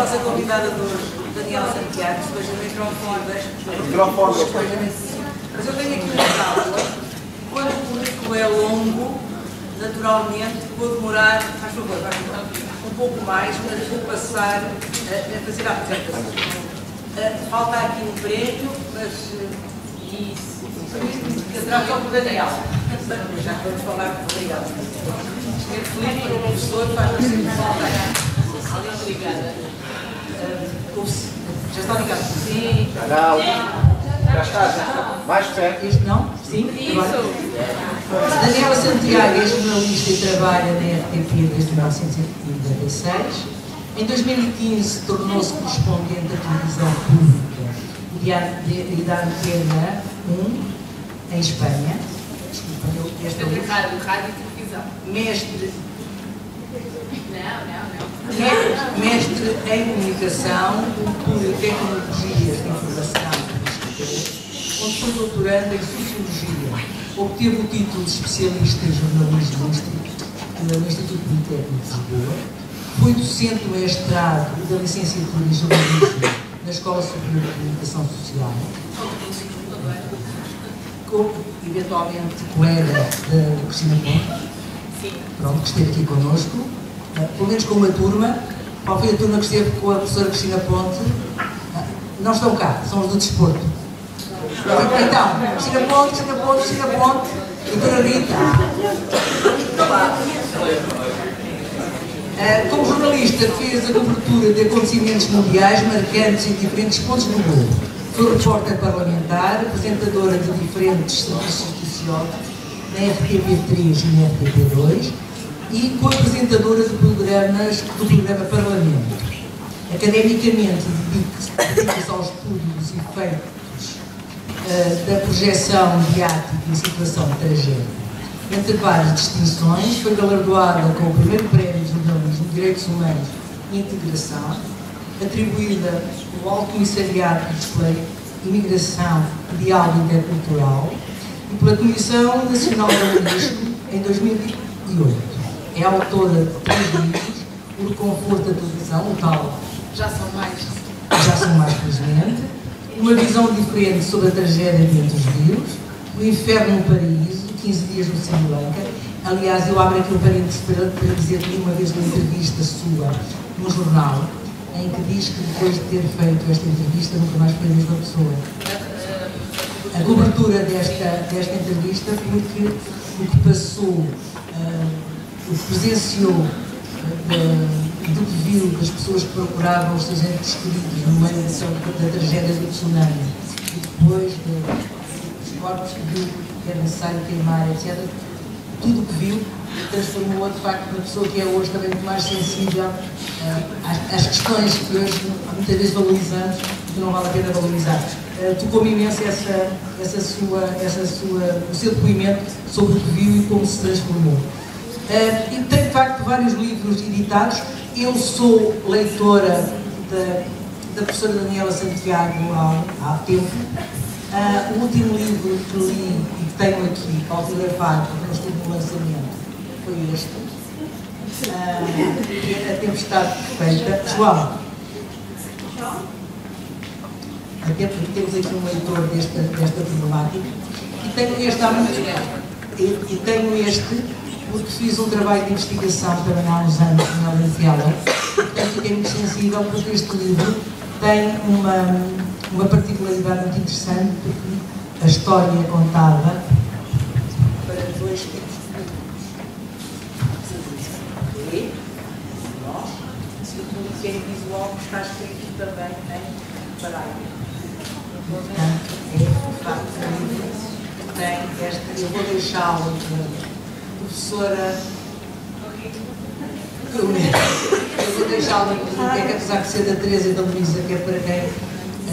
nossa convidada de hoje, Daniela Santiago, depois do microfone, mas eu tenho aqui uma cálcula. Quando o currículo é longo, naturalmente vou demorar, faz favor, um pouco mais, mas vou passar a fazer a apresentação. Falta aqui um prémio, mas isso, que será só por Daniel. Já vamos falar, obrigado. Senhor Filipe, o professor, faz assim, obrigada. Já está ligado? Sim. Não. Já está. Mais perto. Este não? Sim. Isso. Daniela Santiago é jornalista e trabalha na RTP desde 1996. Em 2015 tornou-se correspondente da televisão pública e da Antena 1 em Espanha. Desculpa, rádio e televisão. Mestre em Comunicação, Cultura e Tecnologias de Informação, onde foi doutorando em Sociologia. Obteve o título de especialista em jornalismo no Instituto Politécnico de Lisboa. Foi docente do mestrado e da licenciatura em jornalismo na Escola Superior de Comunicação Social. Como, eventualmente, colega da Cristina Ponte, pronto, que esteve aqui connosco. Pelo menos com uma turma. Qual foi a turma que esteve com a professora Cristina Ponte? Não estão cá, são os do desporto. Então, Cristina Ponte, doutora Rita. Como jornalista, fez a cobertura de acontecimentos mundiais marcantes em diferentes pontos do mundo. Foi repórter parlamentar, apresentadora de diferentes serviços noticiosos na RTP3 e na RTP2 e co-apresentadora de programas do programa Parlamento. Academicamente, dedica-se aos estudos dos efeitos da projeção mediática em situação de tragédia. Entre várias distinções, foi galardoada com o primeiro prémio de jornalismo, Direitos Humanos e Integração, atribuída pelo Alto Comissariado de Display, Imigração e Diálogo Intercultural e pela Comissão Nacional do Unesco em 2008. É autora de 3 livros, O Conforto da Televisão, o tal já são mais felizmente, Uma Visão Diferente sobre a Tragédia de Entre os Rios, O Inferno no Paraíso, 15 Dias no Sri Lanka. Aliás, eu abro aqui um parênteses para dizer que uma vez uma entrevista sua no jornal, em que diz que depois de ter feito esta entrevista nunca mais foi a mesma pessoa. A cobertura desta entrevista foi o que passou, o que presenciou, do que viu das pessoas que procuravam os seus entes queridos no meio da tragédia do tsunami e depois dos corpos que viu que era necessário queimar, etc. Tudo o que viu transformou de facto uma pessoa que é hoje também muito mais sensível às questões que hoje muitas vezes valorizamos e que não vale a pena valorizar. Tocou-me imenso o seu depoimento sobre o que viu e como se transformou. E tem de facto vários livros editados. Eu sou leitora da professora Daniela Santiago há tempo. O último livro que li e que tenho aqui, autografado, porque não estive no lançamento, foi este. Que é A Tempestade Perfeita. João, até porque temos aqui um leitor desta problemática. E tenho este há muito tempo. E tenho este porque fiz um trabalho de investigação também há uns anos na Olimpíada. Portanto, fiquei muito sensível porque este livro tem uma particularidade muito interessante, porque a história é contada para 2 tipos de públicos. E nós, e o público que é visual, que está escrito também em braille. Portanto, é de facto um livro que tem esta. Eu vou deixá-lo. Professora, eu vou deixá-la na biblioteca, apesar de ser da Teresa e da Luísa, que é para quem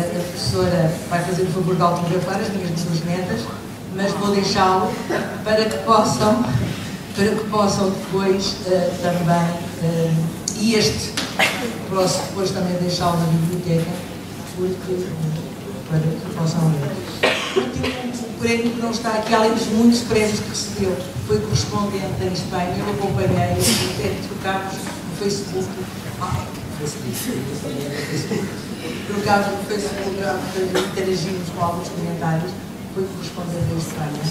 a professora vai fazer o favor de autografar, as minhas 2 netas, mas vou deixá-lo para que possam depois também, e posso depois também deixá-lo na biblioteca, para que possam ler. O último prémio que não está aqui, além dos muitos prémios que recebeu, foi correspondente em Espanha. Eu acompanhei, até trocámos no Facebook, Trocámos no Facebook, interagimos com alguns comentários, foi corresponder a Espanha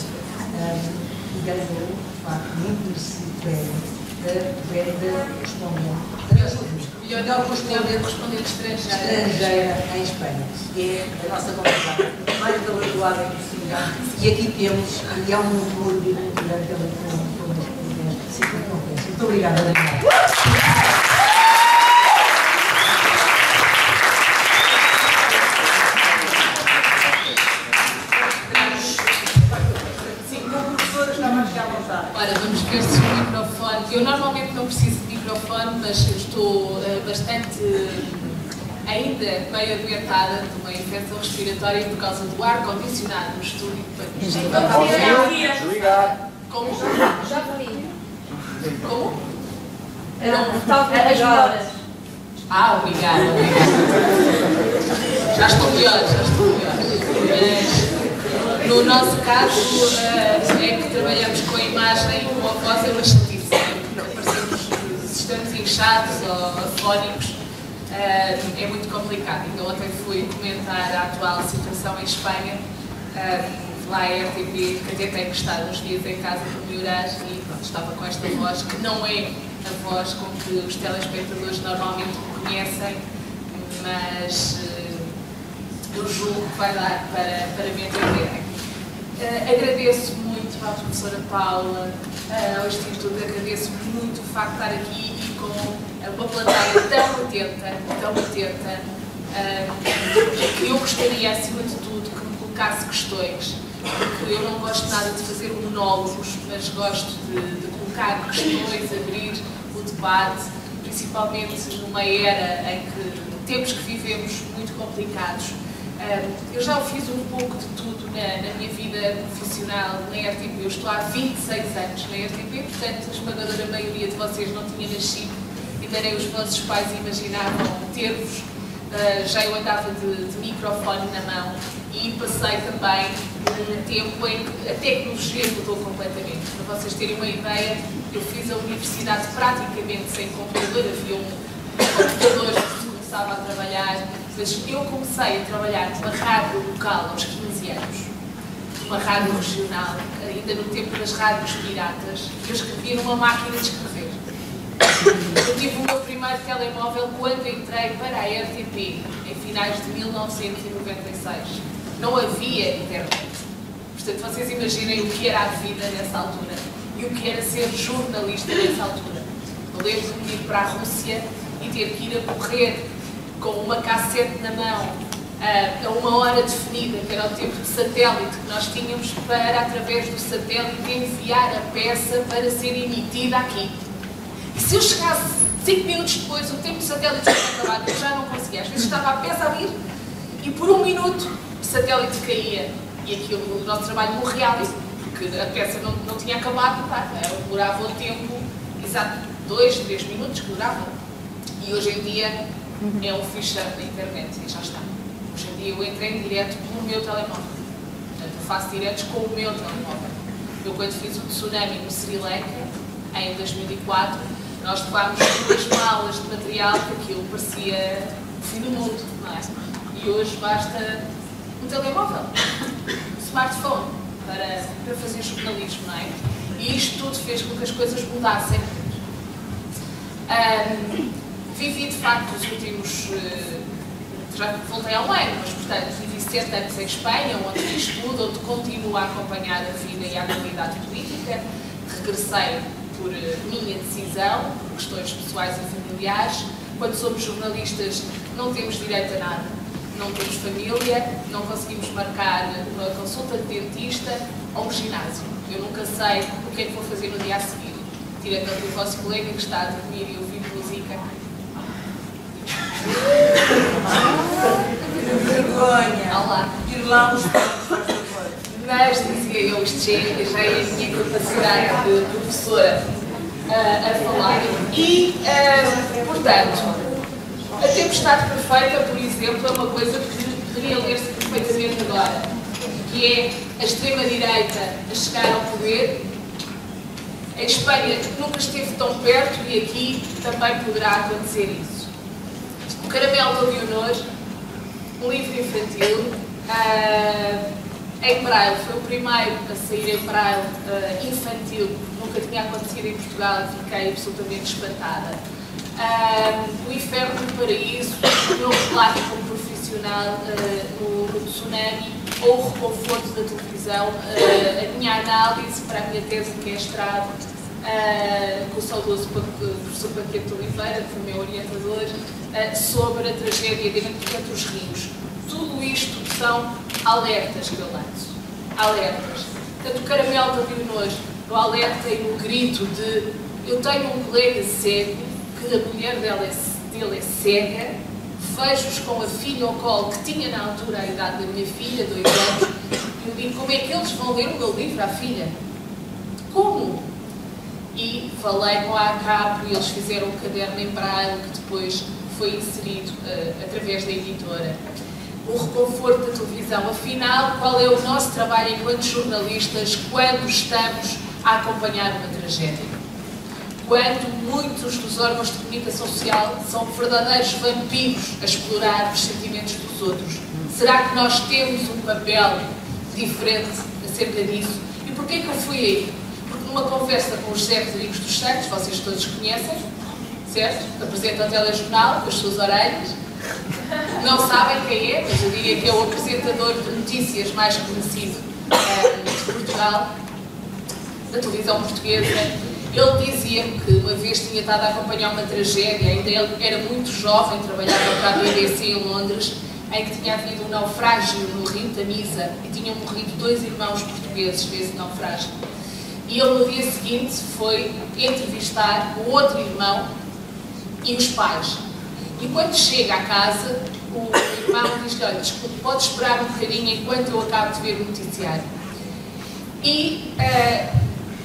e ganhou, de facto, muito merecido prémio melhor correspondente estrangeira em Espanha. É a nossa convidada mais galardoada em Portugal. E aqui temos, e é um orgulho muito grande também com este ciclo de conferência. Muito obrigada, Daniela. Ora, vamos ver se o microfone... Eu normalmente não preciso de microfone, mas estou bastante ainda meio adoentada de uma infecção respiratória por causa do ar-condicionado no estúdio. Desligar. Como? Já vi. Como? Talvez as melhoras. Obrigada. Já estou melhor. No nosso caso, é que trabalhamos com a imagem e com a voz, é uma chatice, porque parecemos, se estamos inchados ou afónicos, é muito complicado. Então ontem fui comentar a atual situação em Espanha, lá a RTP, que até tem que estar uns dias em casa para melhorar, e pronto, estava com esta voz, que não é a voz com que os telespectadores normalmente me conhecem, mas eu julgo que vai dar para me entenderem. Agradeço muito à professora Paula, ao Instituto, agradeço muito o facto de estar aqui e com uma plateia tão atenta, que eu gostaria, acima de tudo, que me colocasse questões, porque eu não gosto nada de fazer monólogos, mas gosto de colocar questões, abrir o debate, principalmente numa era em que tempos que vivemos muito complicados. Eu já fiz um pouco de tudo na minha vida profissional na RTP. Eu estou há 26 anos na RTP, portanto a esmagadora maioria de vocês não tinha nascido, ainda nem os vossos pais imaginavam ter-vos. Já eu andava de microfone na mão e passei também por um tempo em que a tecnologia mudou completamente. Para vocês terem uma ideia, eu fiz a universidade praticamente sem computador, havia um computador que começava a trabalhar. Mas eu comecei a trabalhar numa rádio local aos 15 anos, numa rádio regional, ainda no tempo das rádios piratas, eu escrevia numa máquina de escrever. Eu tive o meu primeiro telemóvel quando entrei para a RTP, em finais de 1996. Não havia internet. Portanto, vocês imaginem o que era a vida nessa altura e o que era ser jornalista nessa altura. Eu lembro-me de ir para a Rússia e ter que ir a correr com uma cassete na mão, a uma hora definida, que era o tempo de satélite que nós tínhamos, para, através do satélite, enviar a peça para ser emitida aqui. E se eu chegasse 5 minutos depois, o tempo de satélite já tinha acabado, eu já não conseguia. Às vezes estava a peça a vir e por 1 minuto o satélite caía e aquilo, o nosso trabalho morria ali, porque a peça não tinha acabado, demorava o tempo, exato, 2, 3 minutos que duravam. E hoje em dia é um ficheiro da internet e já está. Hoje em dia eu entrei em direto pelo meu telemóvel. Portanto, eu faço diretos com o meu telemóvel. Eu, quando fiz o tsunami no Sri Lanka, em 2004, nós levámos 2 malas de material, que aquilo parecia o fim do mundo, não é? E hoje basta um telemóvel, um smartphone, para fazer jornalismo, não é? E isto tudo fez com que as coisas mudassem. Vivi, de facto, os últimos... já voltei ao ano, mas, portanto, vivi 7 anos em Espanha, onde estudo, onde continuo a acompanhar a vida e a atualidade política. Regressei por minha decisão, por questões pessoais e familiares. Quando somos jornalistas, não temos direito a nada. Não temos família, não conseguimos marcar uma consulta de dentista ou um ginásio. Eu nunca sei o que é que vou fazer no dia a seguir. Tirando o vosso colega que está a dormir e ouvir música. Que vergonha! Olá! Ir lá uns pontos. Mas, dizia eu, isto já é a minha capacidade de professora a falar. E, portanto, a tempestade perfeita, por exemplo, é uma coisa que poderia ler-se perfeitamente agora, que é a extrema-direita a chegar ao poder. Em Espanha nunca esteve tão perto e aqui também poderá acontecer isso. Caramelo da Leonor, um livro infantil, em braille, foi o primeiro a sair em braille infantil, nunca tinha acontecido em Portugal, fiquei absolutamente espantada. O Inferno no Paraíso, o meu relato como profissional no tsunami, ou o reconforto da televisão, a minha análise para a minha tese de mestrado, com o saudoso professor Paquete Oliveira, que foi meu orientador, sobre a tragédia entre os rios. Tudo isto são alertas que eu lanço. Alertas. Portanto, o Caramelo da Leonor, no alerta e no grito de eu tenho um colega cego, que a mulher dele é cega, vejo-os com a filha ao colo, que tinha na altura a idade da minha filha, 2 anos, e eu digo, como é que eles vão ler o meu livro à filha? Como? E falei com a ACAP e eles fizeram um caderno em braille que depois foi inserido através da editora. O reconforto da televisão. Afinal, qual é o nosso trabalho enquanto jornalistas quando estamos a acompanhar uma tragédia? Quando muitos dos órgãos de comunicação social são verdadeiros vampiros a explorar os sentimentos dos outros. Será que nós temos um papel diferente acerca disso? E porquê que eu fui aí? Porque numa conversa com o José Rodrigues dos Santos, vocês todos conhecem, certo? Apresenta o telejornal com as suas orelhas. Não sabem quem é, mas eu diria que é o apresentador de notícias mais conhecido de Portugal, da televisão portuguesa. Ele dizia-me que uma vez tinha estado a acompanhar uma tragédia, ainda ele era muito jovem, trabalhava para a BBC em Londres, em que tinha havido um naufrágio no rio Tamisa e tinham morrido 2 irmãos portugueses nesse naufrágio. E ele no dia seguinte foi entrevistar o outro irmão e os pais. E quando chega à casa, o irmão diz-lhe, olha, desculpe, pode esperar um bocadinho enquanto eu acabo de ver o noticiário. E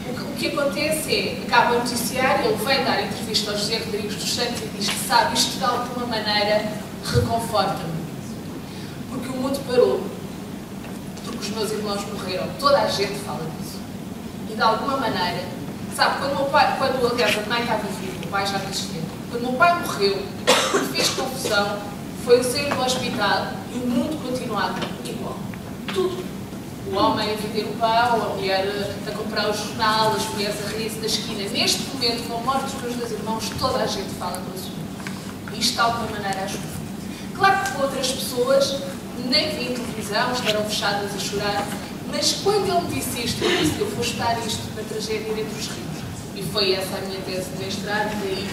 o que acontece é, acaba o noticiário, ele vem dar entrevista ao José Rodrigues dos Santos e diz que sabe, isto de alguma maneira reconforta-me. Porque o mundo parou, porque os meus irmãos morreram, toda a gente fala disso. E de alguma maneira, sabe, quando o meu pai, aliás, a mãe estava viva, o pai já não existia, quando o meu pai morreu, o que fez confusão foi eu sair do hospital e o mundo continuava igual. Tudo. O homem a vender o pão, a mulher a comprar o jornal, as mulheres a rir-se da esquina. Neste momento, com a morte dos meus 2 irmãos, toda a gente fala do assunto. E isto, de alguma maneira, ajuda. Claro que outras pessoas nem viam televisão, estavam fechadas a chorar, mas quando ele me disse isto, eu disse, eu vou estudar isto na tragédia entre os rios. E foi essa a minha tese de mestrado, daí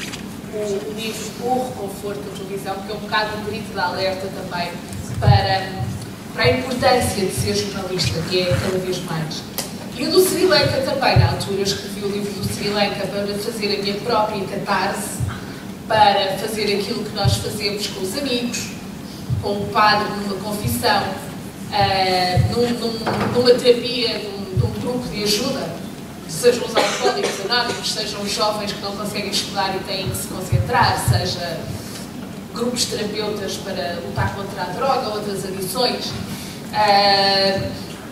o livro O Reconforto da Televisão, que é um bocado um grito de alerta também para a importância de ser jornalista, que é cada vez mais. E o do Sri Lanka também, na altura eu escrevi o livro do Sri Lanka para fazer a minha própria catarse, para fazer aquilo que nós fazemos com os amigos, com o padre numa confissão, numa terapia, num grupo de ajuda, sejam os alcoólicos anónimos, sejam os jovens que não conseguem estudar e têm que se concentrar, seja grupos de terapeutas para lutar contra a droga ou outras adições.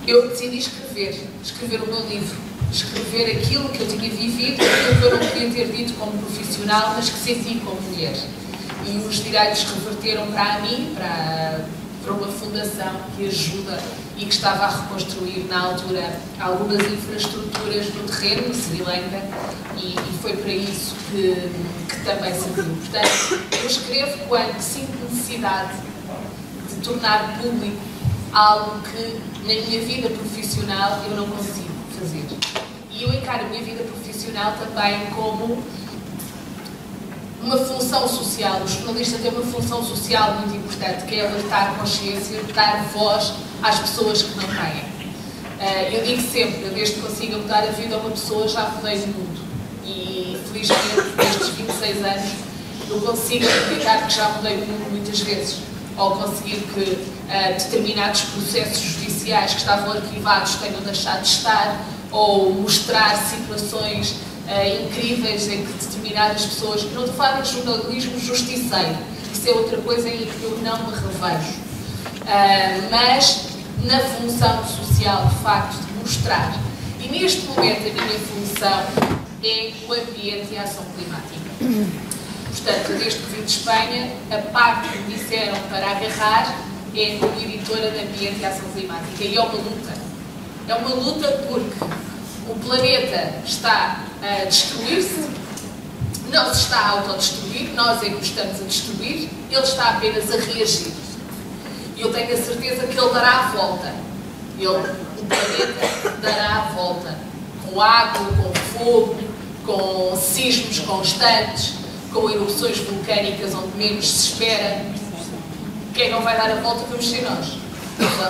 Eu decidi escrever o meu livro, escrever aquilo que eu tinha vivido, aquilo que eu não podia ter dito como profissional, mas que senti como mulher. E os direitos reverteram para mim, para uma fundação que ajuda e que estava a reconstruir na altura algumas infraestruturas no terreno, no Sri Lanka, e foi para isso que também serviu. Portanto, eu escrevo quando sinto necessidade de tornar público algo que na minha vida profissional eu não consigo fazer. E eu encaro a minha vida profissional também como uma função social. O jornalista tem uma função social muito importante, que é alertar consciência, dar voz às pessoas que não têm. Eu digo sempre, desde que consiga mudar a vida a uma pessoa, já mudei o mundo. E felizmente, nestes 26 anos, eu consigo acreditar que já mudei o mundo muitas vezes. Ou conseguir que determinados processos judiciais que estavam arquivados tenham deixado de estar, ou mostrar situações incríveis em que determinadas pessoas, não estou a falar de jornalismo justiceiro, isso é outra coisa em que eu não me revejo, mas na função social, de facto, de mostrar. E neste momento a minha função é o ambiente e a ação climática. Portanto, desde que vim de Espanha, a parte que me disseram para agarrar é como editora de ambiente e ação climática. E é uma luta. É uma luta porque o planeta está a destruir-se, não se está a autodestruir, nós é que o estamos a destruir, ele está apenas a reagir. E eu tenho a certeza que ele dará a volta. O planeta dará a volta. Com água, com fogo, com sismos constantes, com erupções vulcânicas onde menos se espera. Quem não vai dar a volta vamos ser nós.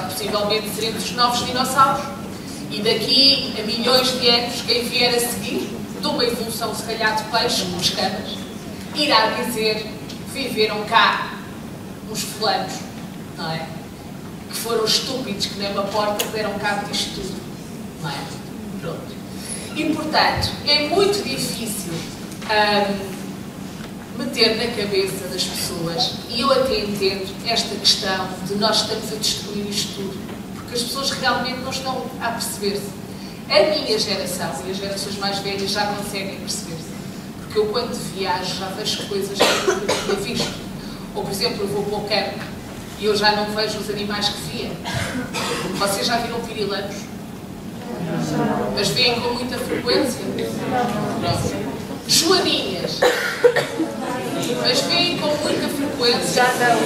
Possivelmente seremos os novos dinossauros. E daqui a milhões de anos, quem vier a seguir, de uma evolução se calhar de peixes com escamas, irá dizer: viveram cá uns fulanos, não é? Que foram estúpidos, que nem uma porta deram cabo disto tudo, não é? Pronto. E, portanto, é muito difícil meter na cabeça das pessoas, e eu até entendo esta questão de nós estamos a destruir isto tudo, porque as pessoas realmente não estão a perceber-se. A minha geração e as gerações mais velhas já conseguem perceber-se, porque eu quando viajo já vejo coisas que eu nunca tinha visto. Ou, por exemplo, eu vou para o campo e eu já não vejo os animais que via. Vocês já viram pirilampos? Mas veem com muita frequência? Não. Joaninhas. Mas veem com muita frequência? Já não.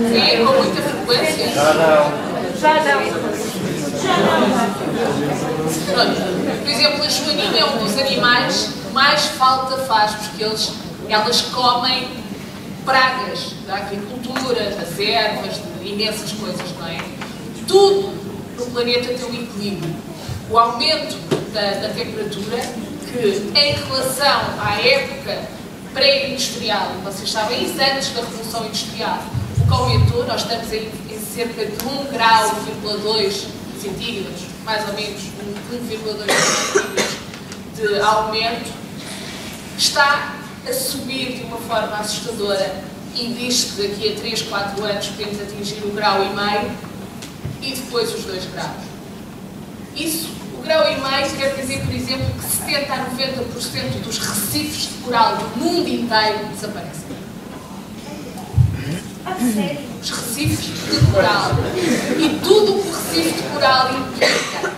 Veem com muita frequência? Já não. Já não. Por exemplo, a joaninha é um dos animais que mais falta faz, porque elas comem pragas da agricultura, das ervas, de imensas coisas, não é? Tudo no planeta tem um equilíbrio. O aumento da temperatura, que em relação à época pré-industrial, vocês sabem isso antes da Revolução Industrial, o que aumentou, nós estamos em cerca de 1,2 grau centígrados, mais ou menos 1,2 centígrados de aumento, está a subir de uma forma assustadora e diz que daqui a 3, 4 anos podemos atingir o 1,5 grau e depois os 2 graus. Isso, o 1,5 grau quer dizer, por exemplo, que 70 a 90% dos recifes de coral do mundo inteiro desaparecem. Os recifes de coral e tudo o que o recife de coral implica.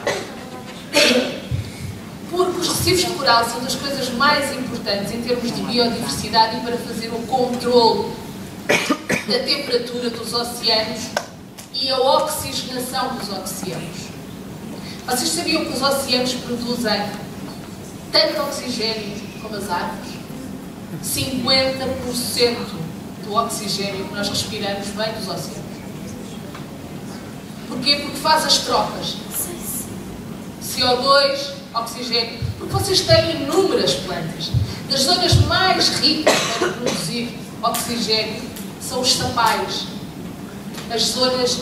Porque os recifes de coral são das coisas mais importantes em termos de biodiversidade e para fazer o controle da temperatura dos oceanos e a oxigenação dos oceanos. Vocês sabiam que os oceanos produzem tanto oxigênio como as árvores? 50% do oxigênio que nós respiramos vem dos oceanos. Porquê? Porque faz as trocas. CO2, oxigênio. Porque vocês têm inúmeras plantas. Das zonas mais ricas para produzir oxigênio são os sapais. As zonas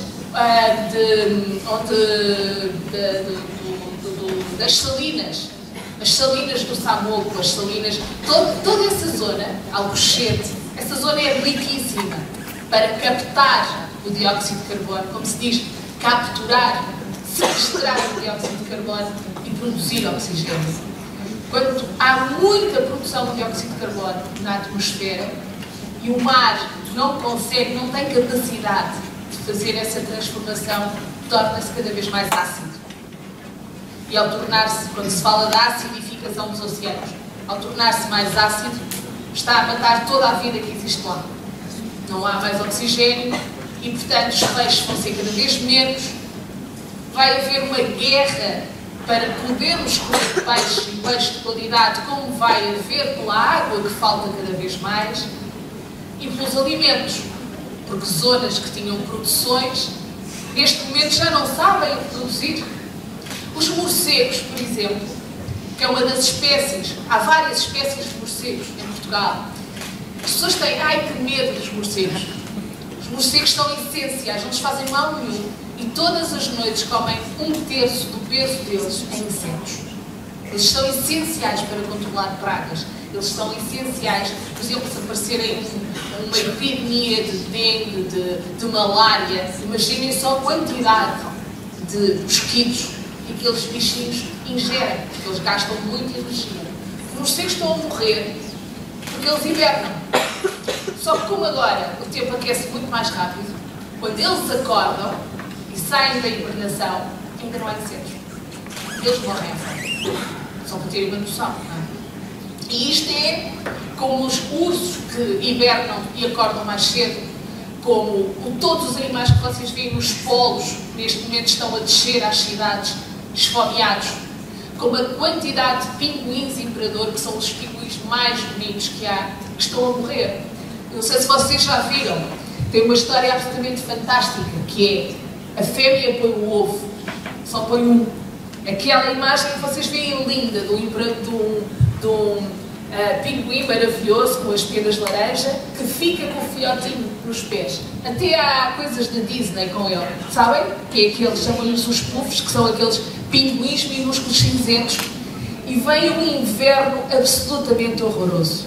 das salinas. As salinas do Samoco, as salinas, toda essa zona, Alcochete, essa zona é riquíssima para captar o dióxido de carbono, como se diz, capturar, sequestrar o dióxido de carbono e produzir oxigênio. Quando há muita produção de dióxido de carbono na atmosfera e o mar não consegue, não tem capacidade de fazer essa transformação, torna-se cada vez mais ácido. E ao tornar-se, quando se fala da acidificação dos oceanos, ao tornar-se mais ácido, está a matar toda a vida que existe lá. Não há mais oxigênio e, portanto, os peixes vão ser cada vez menos. Vai haver uma guerra para podermos comer peixe e peixe de qualidade, como vai haver pela água, que falta cada vez mais, e pelos alimentos. Porque zonas que tinham produções, neste momento já não sabem produzir. Os morcegos, por exemplo, que é uma das espécies, há várias espécies de morcegos em Portugal. As pessoas têm, ai que medo dos morcegos. Os morcegos são essenciais, não lhes fazem mal nenhum. E todas as noites comem 1/3 do peso deles em insetos. Eles são essenciais para controlar pragas. Eles são essenciais, por exemplo, se aparecerem uma epidemia de dengue, de malária, imaginem só a quantidade de mosquitos que aqueles bichinhos ingerem, porque eles gastam muita energia. Os morcegos estão a morrer porque eles hibernam. Só que como agora o tempo aquece muito mais rápido, quando eles acordam e saem da hibernação, ainda não há incêndios. Eles morrem à fome. Só para terem uma noção. Não é? E isto é como os ursos que hibernam e acordam mais cedo, como todos os animais que vocês veem nos polos, neste momento estão a descer às cidades esfomeados, como a quantidade de pinguins imperador, que são os pinguins mais bonitos que há, que estão a morrer. Não sei se vocês já viram, tem uma história absolutamente fantástica, que é a fêmea põe o ovo, só põe um. Aquela imagem que vocês veem linda de um pinguim maravilhoso com as penas laranja, que fica com o filhotinho nos pés. Até há coisas da Disney com ele, sabem? Que é aqueles, chamam-lhes os puffs, que são aqueles pinguins minúsculos cinzentos. E vem um inverno absolutamente horroroso.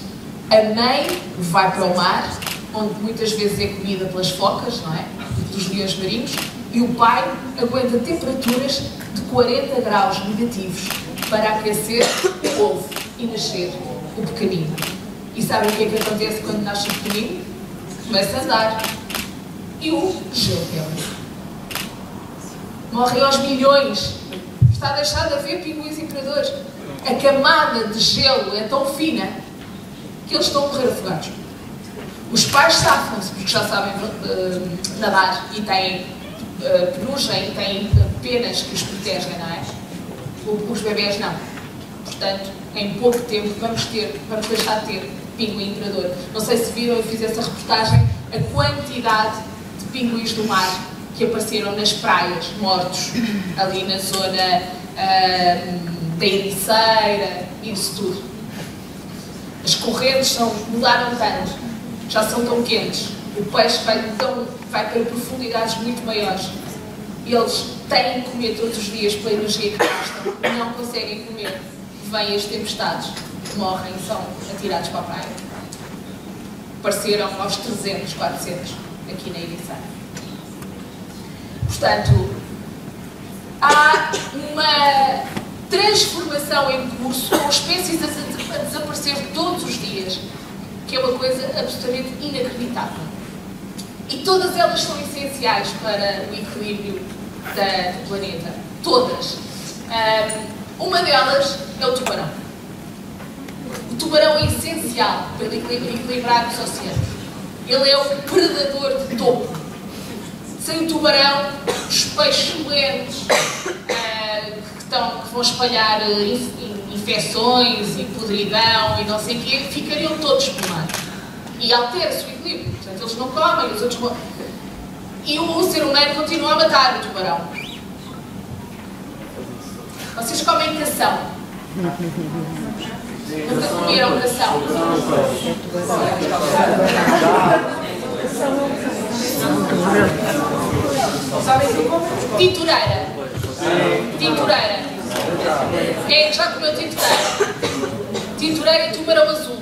A mãe vai para o mar, onde muitas vezes é comida pelas focas, não é? Dos leões marinhos, e o pai aguenta temperaturas de 40 graus negativos para aquecer o ovo e nascer o pequenino. E sabem o que é que acontece quando nasce o pequenino? Começa a andar. E o gelo quebra. Morrem aos milhões. Está a deixar de haver pinguins imperadores. A camada de gelo é tão fina que eles estão a morrer afogados. Os pais safam-se porque já sabem nadar e têm penugem e têm penas que os protegem, não é? Os bebés não. Portanto, em pouco tempo vamos deixar de ter pinguim imperador. Não sei se viram, eu fiz essa reportagem, a quantidade de pinguins do mar que apareceram nas praias, mortos, ali na zona da Ericeira, isso tudo. As correntes mudaram tanto, já são tão quentes, o peixe vai para profundidades muito maiores. Eles têm que comer todos os dias pela energia que gastam, não conseguem comer. Vêm as tempestades, morrem e são atirados para a praia. Apareceram aos 300, 400 aqui na Ericeira. Portanto, há uma transformação em curso, com espécies a desaparecer todos os dias, que é uma coisa absolutamente inacreditável. E todas elas são essenciais para o equilíbrio do planeta. Todas. Uma delas é o tubarão. O tubarão é essencial para equilibrar os oceanos. Ele é o predador de topo. Sem o tubarão, os peixes doentes que vão espalhar infecções e podridão e não sei o quê, ficariam todos por mar. E altera-se o equilíbrio. Portanto, eles não comem, os outros morrem. E o ser humano continua a matar o tubarão. Vocês comem cação? Nunca comeram cação? Tintureira. Tintureira. Quem é que já comeu tintureira? Tintureira e tubarão azul.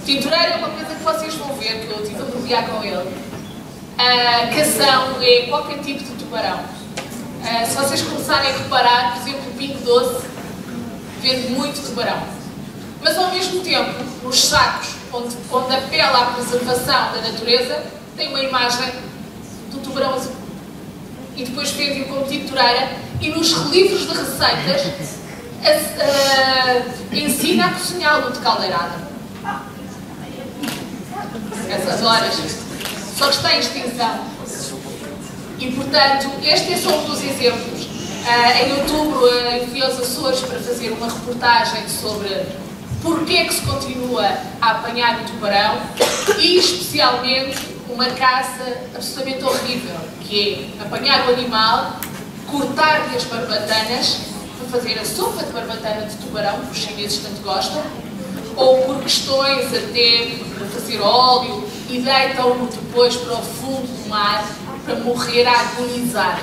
Tintureira é uma coisa que vocês vão ver, que eu estive a mergulhar com ele. Cação é qualquer tipo de tubarão. Se vocês começarem a reparar, por exemplo, o Pingo Doce vende muito tubarão. Mas ao mesmo tempo, nos sacos onde apela à preservação da natureza, tem uma imagem do tubarão azul. E depois vendem como tintureira, e nos livros de receitas ensina a cozinhá-lo de caldeirada. Essas horas. Só que está em extinção. E, portanto, este é só um dos exemplos. Em outubro, fui aos Açores para fazer uma reportagem sobre porque é que se continua a apanhar o tubarão e, especialmente, uma caça absolutamente horrível, que é apanhar o animal, cortar-lhe as barbatanas para fazer a sopa de barbatana de tubarão, que os chineses tanto gostam, ou por questões até para fazer óleo, e deitam-no depois para o fundo do mar para morrer a agonizar.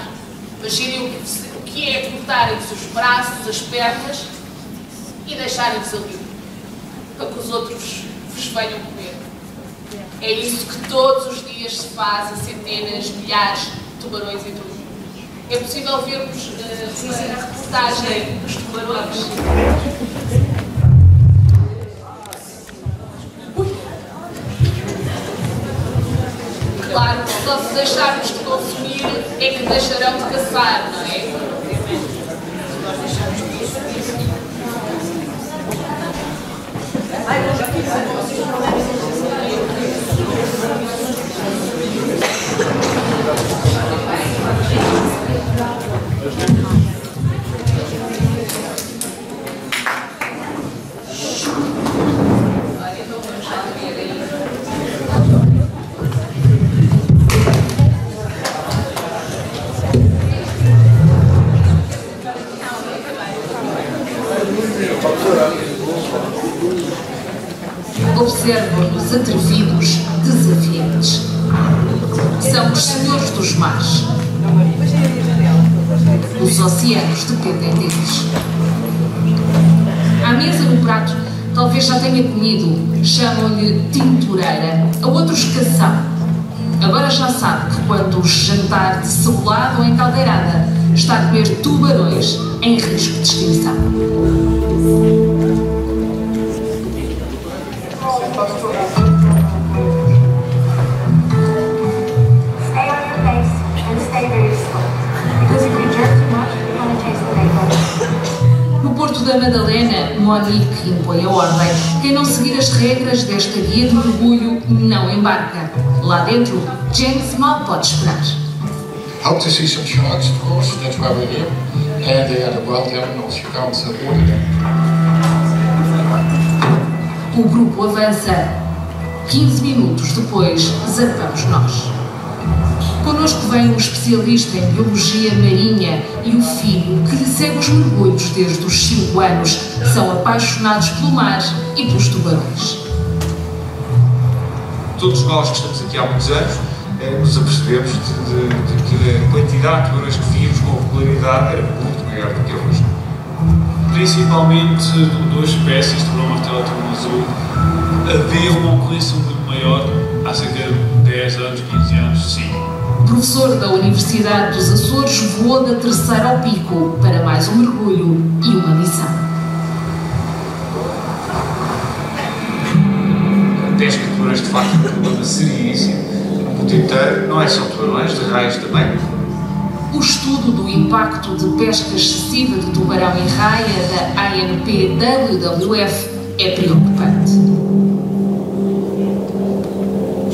Imaginem o que é cortarem-lhes os braços, as pernas e deixarem-lhes ali, para que os outros vos venham comer. É isso que todos os dias se faz a centenas, milhares de tubarões em todo o mundo. É possível vermos a reportagem dos tubarões. só se deixarmos de consumir é que deixarão de caçar, não é? Observam-nos atrevidos, desafiantes. São os senhores dos mares. Os oceanos dependem deles. À mesa no prato, talvez já tenha comido, chamam-lhe tintureira, a outros cação. Agora já sabe que quando o jantar de cebolado ou encaldeirada está a comer tubarões em risco de extinção. No Porto da Madalena, Monique impõe a ordem. Quem não seguir as regras desta guia de mergulho não embarca. Lá dentro, James mal pode esperar. Hope to see some sharks, of course, that's why we're here. And they are the wild animals, you can't order them. O grupo avança. 15 minutos depois, zarpamos nós. Connosco vem um especialista em biologia marinha e o filho que lhe segue os mergulhos desde os 5 anos. São apaixonados pelo mar e pelos tubarões. Todos nós que estamos aqui há muitos anos nos apercebemos de que a quantidade de tubarões que víamos com regularidade era muito maior do que é hoje. Principalmente duas espécies de tubarão martelo e tubarão azul, havia uma ocorrência muito maior há cerca de 10 anos, 15 anos, sim. O professor da Universidade dos Açores voou da Terceira ao Pico para mais um mergulho e uma missão. A pesca de tubarões de facto é um problema seríssimo no mundo inteiro, não é só tubarões, de raios também. O estudo do impacto de pesca excessiva de tubarão em raia da ANP-WWF é preocupante.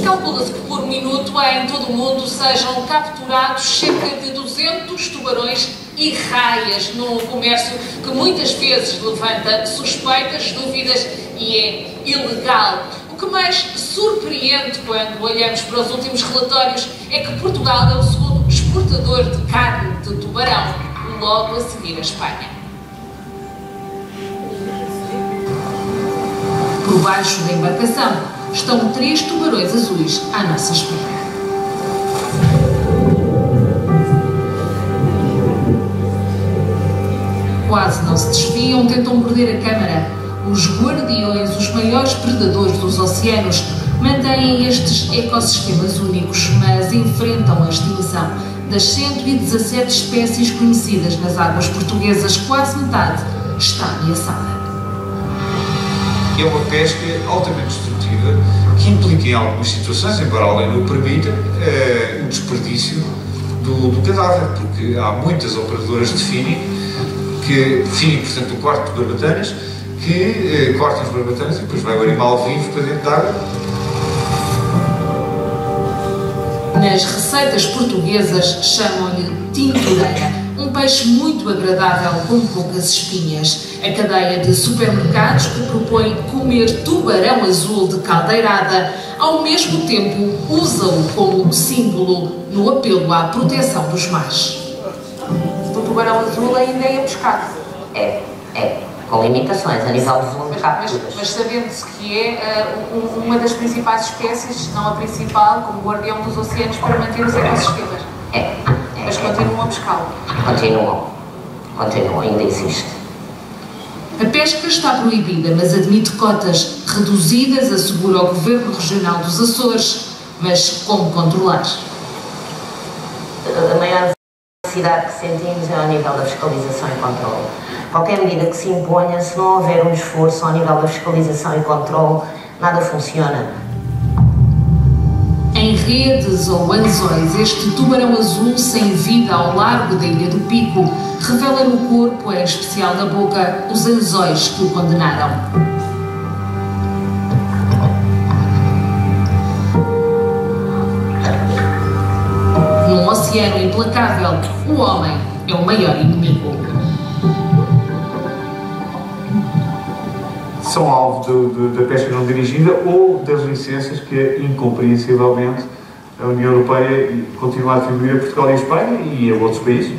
Calcula-se que por minuto em todo o mundo sejam capturados cerca de 200 tubarões e raias num comércio que muitas vezes levanta suspeitas, dúvidas e é ilegal. O que mais surpreende quando olhamos para os últimos relatórios é que Portugal é o segundo exportador de carne de tubarão, logo a seguir a Espanha. Por baixo da embarcação estão 3 tubarões azuis à nossa espera. Quase não se desviam, tentam morder a câmara. Os guardiões, os maiores predadores dos oceanos, mantêm estes ecossistemas únicos, mas enfrentam a extinção. Das 117 espécies conhecidas nas águas portuguesas, quase metade está ameaçada. É uma pesca altamente destrutiva que implica em algumas situações, embora a lei não o permita, o desperdício do cadáver, porque há muitas operadoras de finning, portanto, o corte de barbatanas, que cortam as barbatanas e depois vai o animal vivo para dentro da água. Nas receitas portuguesas chamam-lhe tintureira, um peixe muito agradável com poucas espinhas. A cadeia de supermercados que propõe comer tubarão azul de caldeirada, ao mesmo tempo usa-o como símbolo no apelo à proteção dos mares. O tubarão azul ainda é pescado. É, com limitações a nível de volume de capturas. Mas sabendo-se que é uma das principais espécies, se não a principal, como guardião dos oceanos para manter os ecossistemas. Mas continuam a pescá-lo. Continuam, ainda existe. A pesca está proibida, mas admite cotas reduzidas, assegura o Governo Regional dos Açores. Mas como controlar? A maior necessidade que sentimos é ao nível da fiscalização e controle. Qualquer medida que se imponha, se não houver um esforço ao nível da fiscalização e controle, nada funciona. Em redes ou anzóis, este tubarão azul sem vida ao largo da Ilha do Pico revela no corpo, em especial na boca, os anzóis que o condenaram. Num oceano implacável, o homem é o maior inimigo. São alvo da pesca não dirigida ou das licenças que, incompreensivelmente, a União Europeia continua a atribuir a Portugal e a Espanha e a outros países,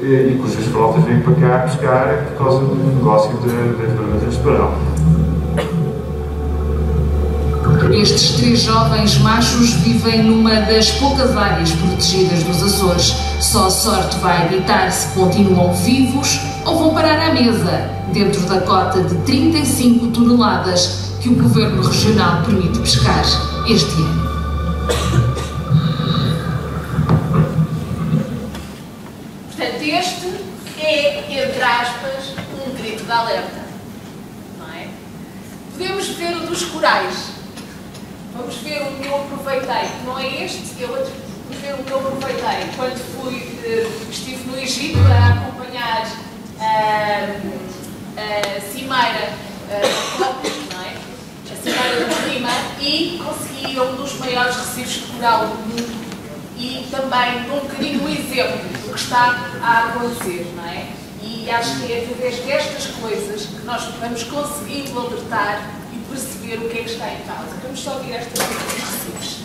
e cujas frotas vêm para cá pescar por causa do negócio das barbadas de tubarão. Estes 3 jovens machos vivem numa das poucas áreas protegidas dos Açores. Só a sorte vai evitar se continuam vivos ou vão parar à mesa, dentro da cota de 35 toneladas que o Governo Regional permite pescar este ano. Portanto, este é, entre aspas, um grito de alerta, não é? Podemos ver o dos corais. Vamos ver o que eu aproveitei, que não é este, vamos ver o que eu aproveitei quando estive no Egito a acompanhar a cimeira da COP, não é? A cimeira do clima, e consegui um dos maiores recifes de coral do mundo e também um bocadinho o exemplo do que está a acontecer, não é? E acho que é através destas coisas que nós vamos conseguindo alertar e perceber o que é que está em causa. Vamos só ver estas coisas recifes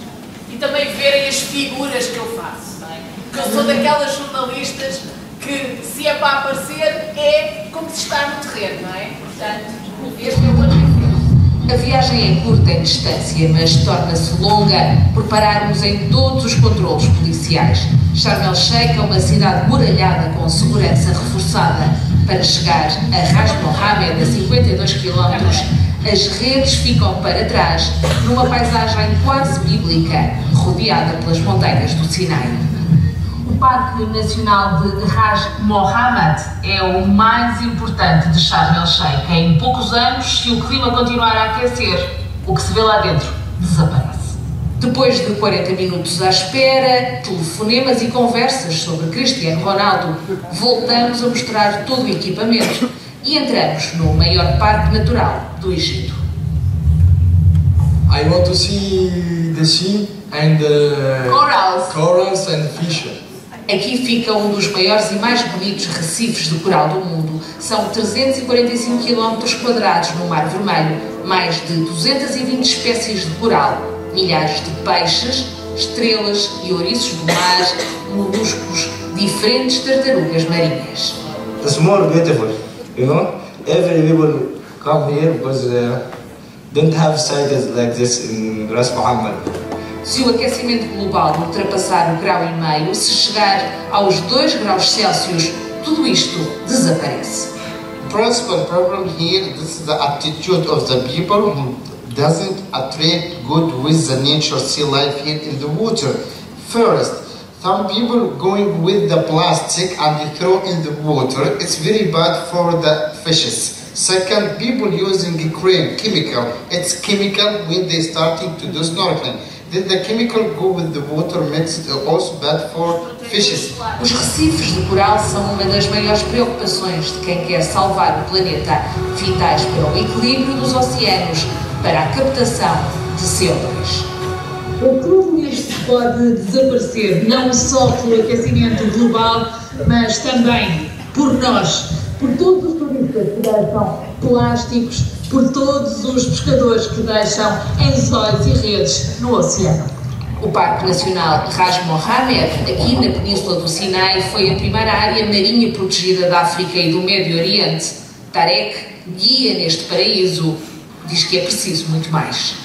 e também verem as figuras que eu faço, não é? Porque eu sou daquelas jornalistas que, se é para aparecer, é como se está no terreno, não é? Portanto, este é o outro exemplo. A viagem é curta em distância, mas torna-se longa por pararmos em todos os controlos policiais. Sharm el-Sheikh é uma cidade muralhada com segurança reforçada. Para chegar a Ras Mohammed, a 52 km, as redes ficam para trás, numa paisagem quase bíblica, rodeada pelas montanhas do Sinai. O Parque Nacional de Ras Mohammed é o mais importante de Sharm el-Sheikh. Em poucos anos, se o clima continuar a aquecer, o que se vê lá dentro desaparece. Depois de 40 minutos à espera, telefonemas e conversas sobre Cristiano Ronaldo, voltamos a mostrar todo o equipamento e entramos no maior parque natural do Egito. I want to see the sea and corals and fish. Aqui fica um dos maiores e mais bonitos recifes de coral do mundo. São 345 km² no Mar Vermelho, mais de 220 espécies de coral, milhares de peixes, estrelas e ouriços do mar, moluscos, diferentes tartarugas marinhas. It's more beautiful, you know. Every people come here because don't have sites like this in Ras Mohammed. Se o aquecimento global ultrapassar o 1,5 grau, se chegar aos 2 graus Celsius, tudo isto desaparece. Principal problem here, this is the attitude of the people who doesn't attract good with the nature sea life here in the water. First, some people going with the plastic and they throw in the water. It's very bad for the fishes. Second, people using chemical. It's chemical when they starting to do snorkeling. Then the chemical go with the water mixed, also bad for fishes. Os recifes de coral são uma das maiores preocupações de quem quer salvar o planeta, vitais para o equilíbrio dos oceanos, para a captação de CO2. Tudo isto pode desaparecer, não só pelo aquecimento global, mas também por nós, por todos os turistas que deixam plásticos, por todos os pescadores que deixam anzóis e redes no oceano. O Parque Nacional Ras Mohammed, aqui na Península do Sinai, foi a primeira área marinha protegida da África e do Médio Oriente. Tarek, guia neste paraíso, diz que é preciso muito mais.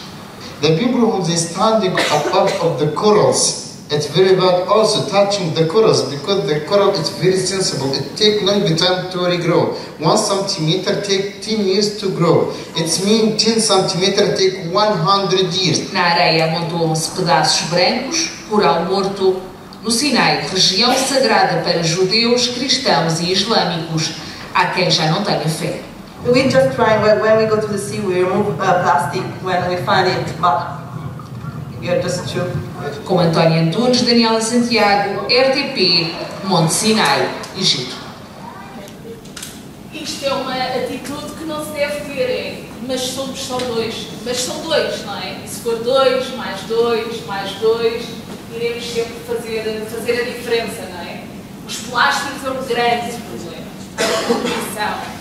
The people who they standing above of the corals, it's very bad also touching the corals because the coral is very sensible. It takes long time to regrow. 1 centimeter take 10 years to grow. It means 10 centimeter take 100 years. Na areia amontoam-se pedaços brancos, coral morto. No Sinai, região sagrada para judeus, cristãos e islâmicos. Há quem já não tenha fé. We just try when we go to the sea, we remove plastic when we find it, but you're just too. Com Antónia Antunes, Daniela Santiago, RTP, Monte Sinai, Egito. Isto é uma atitude que não se deve ter, mas somos só dois. Mas são dois, não é? E se for dois, mais dois, iremos sempre fazer a diferença, não é? Os plásticos é um grande problema.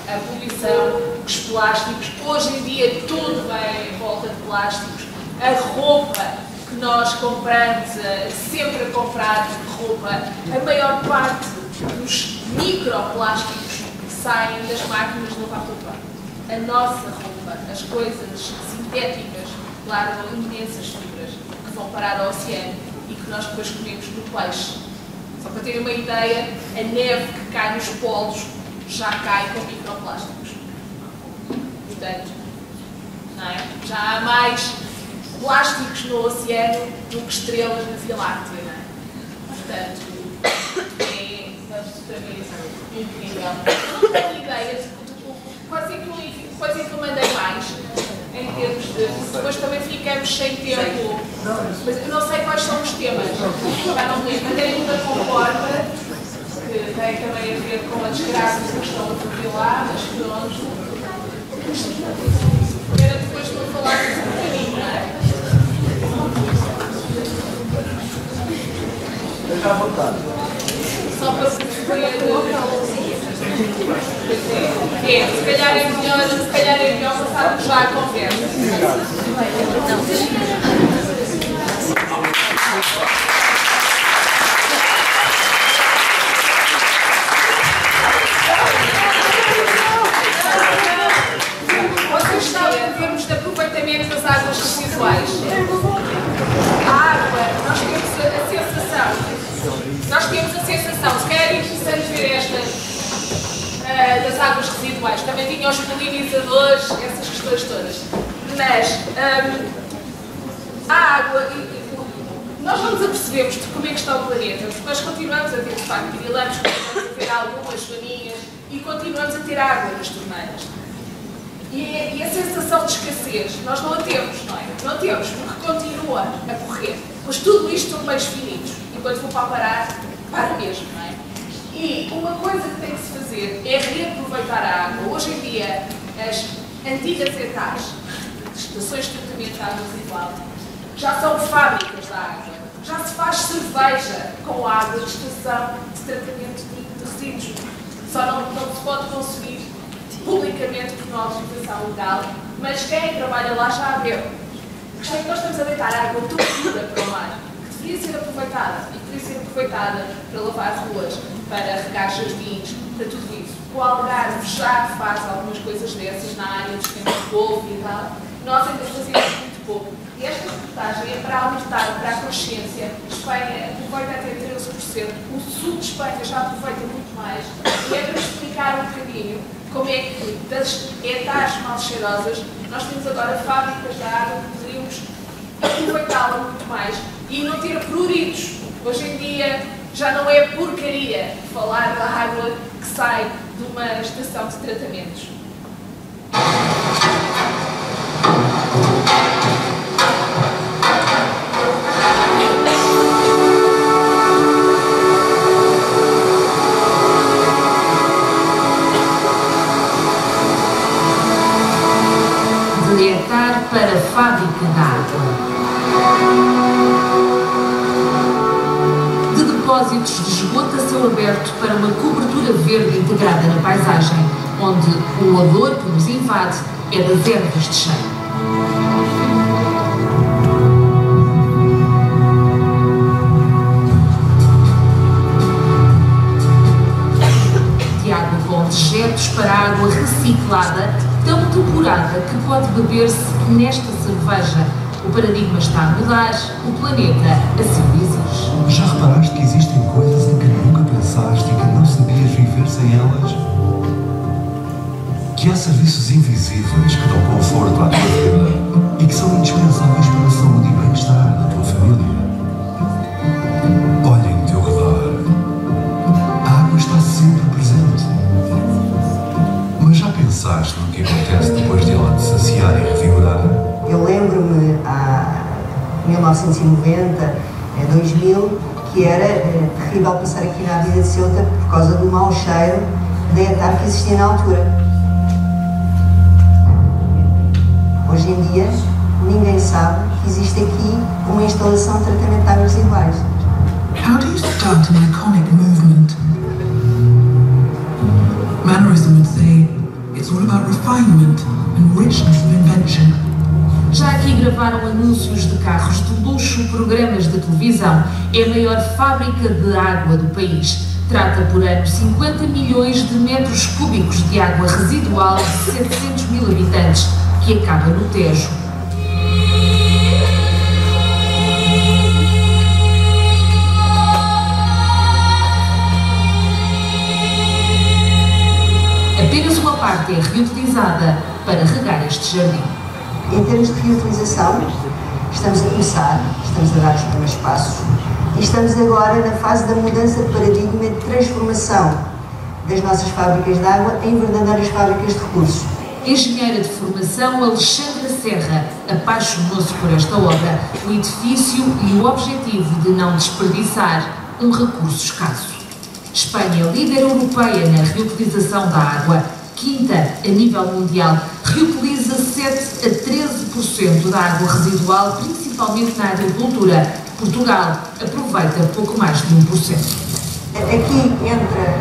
A poluição, os plásticos, hoje em dia tudo vem em volta de plásticos. A roupa que nós compramos, sempre a comprar roupa, a maior parte dos microplásticos saem das máquinas de lavar roupa. A nossa roupa, as coisas sintéticas, largam imensas fibras que vão parar ao oceano e que nós depois comemos no peixe. Só para terem uma ideia, a neve que cai nos polos já cai com microplásticos. Portanto, não é? Já há mais plásticos no oceano do que estrelas na Via Láctea, não é? Portanto, é absolutamente incrível. Não tenho ideia de quase que eu mandei mais em termos de. Depois também ficamos sem tempo. Mas eu não sei quais são os temas. Já não me lembro. Mandei uma conforme, que tem também a ver com a desgraça que estão a fazer lá, mas pronto. Era depois de eu falar um bocadinho, não é? Esteja à vontade. Só para perceber. Se calhar é melhor passarmos já a conversa. Vocês sabem em termos de aproveitamento das águas residuais. A água, nós temos a sensação, se calhar é interessante ver esta das águas residuais, também tinha os polinizadores, essas questões todas. Mas a água, nós não nos apercebemos de como é que está o planeta, porque nós continuamos a ter, de facto, pirilampos, continuamos a ter algumas joaninhas e continuamos a ter água nas torneiras. E a sensação de escassez, nós não a temos, não é? Não temos, porque continua a correr. Mas tudo isto são meios finitos. E quando for para parar, para mesmo, não é? E uma coisa que tem que se fazer é reaproveitar a água. Hoje em dia, as antigas ETAs, estações de tratamento de água residual, já são fábricas da água. Já se faz cerveja com água de estação de tratamento de resíduos. Só não se pode consumir publicamente por uma autorização legal, mas quem trabalha lá já a bebe. A questão é que nós estamos a deitar água tão pura para o mar, que deveria ser aproveitada, e deveria ser aproveitada para lavar ruas, para regar jardins, para tudo isso. O Algarve já faz algumas coisas dessas na área dos campos de polvo e tal. Nós ainda fazemos muito pouco. E esta reportagem é para alertar para a consciência. Espanha aproveita até 13%, o sul de Espanha já aproveita muito mais. E é para explicar um bocadinho como é que das ETAs mal cheirosas nós temos agora fábricas de água que poderíamos aproveitá-la muito mais e não ter pruridos. Hoje em dia já não é porcaria falar da água que sai de uma estação de tratamentos. Deletar para a fábrica de água. De depósitos de esgoto a céu aberto para uma cobertura verde integrada na paisagem, onde o odor que nos invade é das ervas de cheiro. De água com dejetos para água reciclada, tão depurada que pode beber-se nesta cerveja. O paradigma está a mudar, o planeta assim o exige. Já reparaste que existem coisas em que nunca pensaste e que não sabias viver sem elas? Que há serviços invisíveis que dão conforto à tua vida e que são indispensáveis para a saúde e bem-estar da tua família. Olha em teu redor. A água está sempre presente. Mas já pensaste no que acontece depois de ela te saciar e revigorar? Eu lembro-me, há 1990, 2000, que era terrível passar aqui na Avenida de Ceuta por causa do mau cheiro da ETAR que existia na altura. Hoje em dia, ninguém sabe que existe aqui uma instalação de tratamento de águas residuais. How do you start an iconic movement? Mannerism would say it's all about refinement and richness of invention. Já aqui gravaram anúncios de carros de luxo, programas de televisão. É a maior fábrica de água do país. Trata por ano 50 milhões de metros cúbicos de água residual de 700 mil habitantes, que acaba no Tejo. Apenas uma parte é reutilizada para regar este jardim. Em termos de reutilização, estamos a começar, estamos a dar os primeiros passos e estamos agora na fase da mudança de paradigma e de transformação das nossas fábricas de água em verdadeiras fábricas de recursos. Engenheira de formação, Alexandra Serra apaixonou-se por esta obra, o edifício e o objetivo de não desperdiçar um recurso escasso. Espanha é líder europeia na reutilização da água, quinta a nível mundial, reutiliza 7 a 13% da água residual, principalmente na agricultura. Portugal aproveita pouco mais de 1%. Aqui entra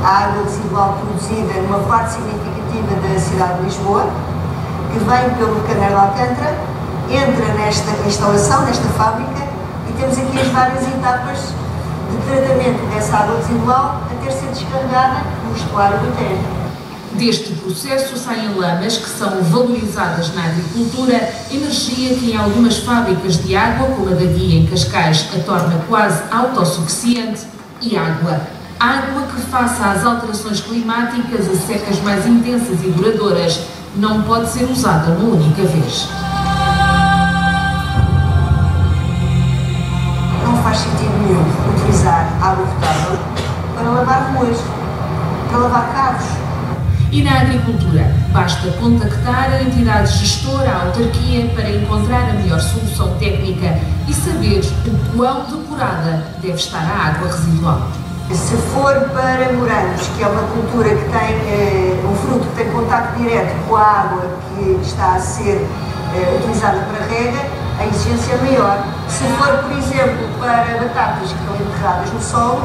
a água residual produzida numa parte significativa da cidade de Lisboa, que vem pelo Caneiro de Alcântara, entra nesta instalação, nesta fábrica, e temos aqui as várias etapas de tratamento dessa água residual até ser descarregada no estuário do Tejo. Deste processo saem lamas que são valorizadas na agricultura, energia que em algumas fábricas de água, como a da Guia em Cascais, a torna quase autossuficiente, e água. Água que, face às alterações climáticas, a secas mais intensas e duradouras, não pode ser usada uma única vez. Não faz sentido nenhum utilizar água potável para lavar ruas, para lavar carros. E na agricultura, basta contactar a entidade gestora, a autarquia, para encontrar a melhor solução técnica e saber o quão depurada deve estar a água residual. Se for para morangos, que é uma cultura que tem um fruto que tem contacto direto com a água que está a ser utilizada para rega, a exigência é maior. Se for, por exemplo, para batatas que estão enterradas no solo,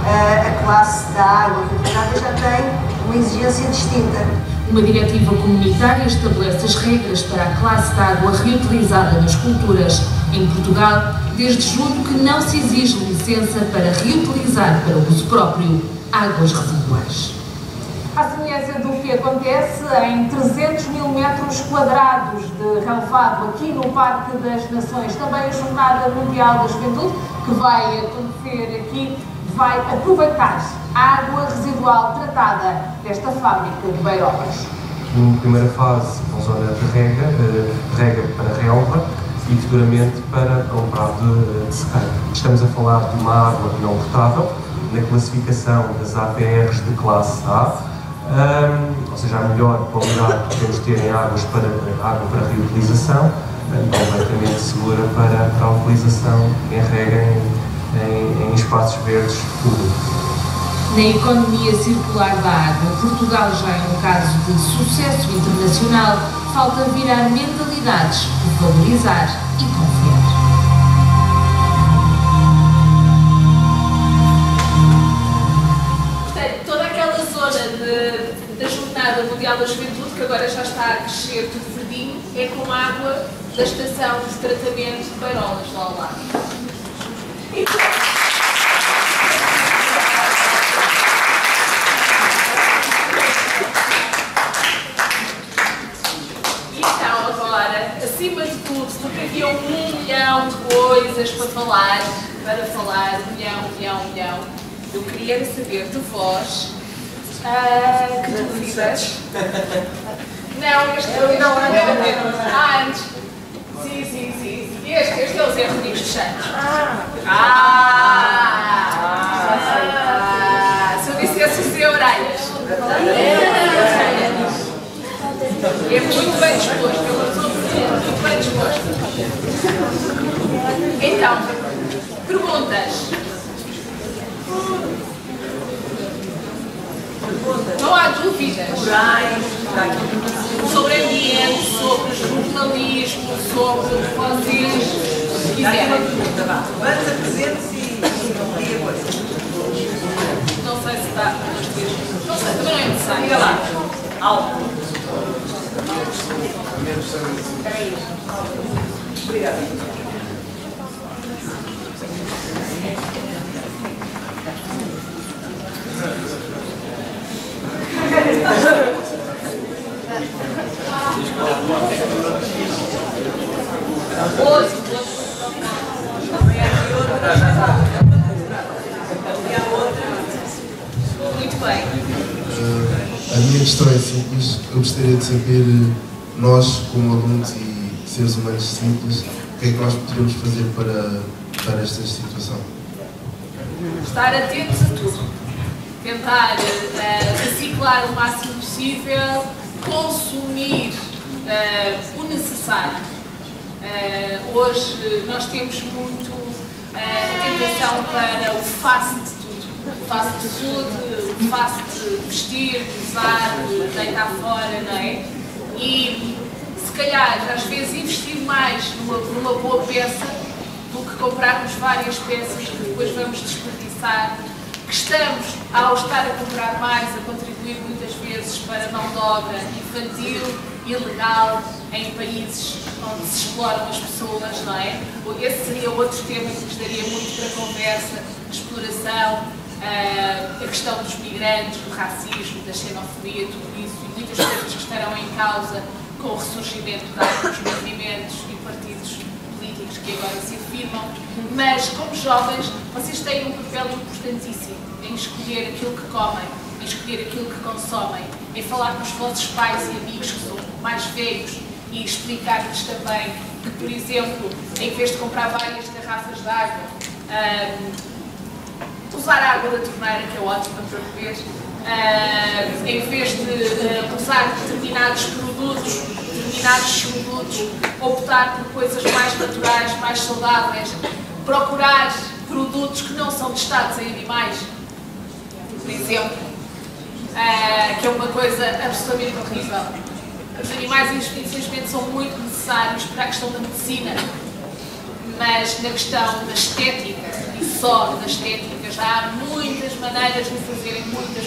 a classe da água reutilizada já tem uma exigência distinta. Uma diretiva comunitária estabelece as regras para a classe de água reutilizada nas culturas. Em Portugal, desde julho que não se exige licença para reutilizar para uso próprio águas residuais. À semelhança do que acontece em 300 mil metros quadrados de relevado aqui no Parque das Nações, também a Jornada Mundial da Juventude, que vai acontecer aqui, vai aproveitar a água residual tratada desta fábrica de Beirolas. Numa primeira fase, uma zona de rega para relva e futuramente para comprar de sequeiro. Estamos a falar de uma água não potável, na classificação das APRs de classe A, ou seja, a melhor qualidade que podemos ter em água para reutilização, completamente segura para a utilização em rega em espaços verdes públicos. Na economia circular da água, Portugal já é um caso de sucesso internacional. Falta virar mentalidades, valorizar e confiar. Portanto, toda aquela zona da Jornada Mundial da Juventude, que agora já está a crescer tudo verdinho, é com água da estação de tratamento de Beirolas, lá ao lado. Acima de tudo, porque havia 1 milhão de coisas para falar, milhão. Eu queria saber de vós, que dúvidas? Não, este não, antes. Sim. Este é o Zé Rodrigues dos Santos. Se eu dissesse o Zé Orelhas. É muito bem disposto, é uma pessoa muito bem disposta. Então, perguntas. Não há dúvidas sobre ambiente, sobre jornalismo, sobre o que vocês quiserem. Vamos a presentes e a coisa. Não sei se está. Não sei, também não é necessário. Diga lá. Alto. Obrigada. Muito bem. A minha questão é simples. Eu gostaria de saber, nós, como alunos e seres humanos simples, o que é que nós poderíamos fazer para evitar esta situação? Estar atentos a tudo. Tentar reciclar o máximo possível, consumir o necessário. Hoje nós temos muito tentação para o fast tudo. O fast food, o fast vestir, usar, deitar fora, não é? E se calhar às vezes investir mais numa boa peça do que comprarmos várias peças que depois vamos desperdiçar. Que estamos, ao estar a comprar mais, a contribuir muitas vezes para a mão de obra infantil, ilegal, em países onde se exploram as pessoas, não é? Esse seria outro tema que nos daria muito para a conversa, a exploração, a questão dos migrantes, do racismo, da xenofobia, tudo isso, e muitas coisas que estarão em causa com o ressurgimento de alguns movimentos e partidos políticos que agora se afirmam, mas como jovens vocês têm um papel importantíssimo em escolher aquilo que comem, em escolher aquilo que consomem, em falar com os vossos pais e amigos que são mais velhos e explicar-lhes também que, por exemplo, em vez de comprar várias garrafas de água, usar a água da torneira, que é ótima para beber, em vez de usar determinados produtos, optar por coisas mais naturais, mais saudáveis, procurar produtos que não são testados em animais, por exemplo, que é uma coisa absolutamente horrível. Os animais, infelizmente, são muito necessários para a questão da medicina, mas na questão da estética, e só da estética, já há muitas maneiras de fazerem muitas.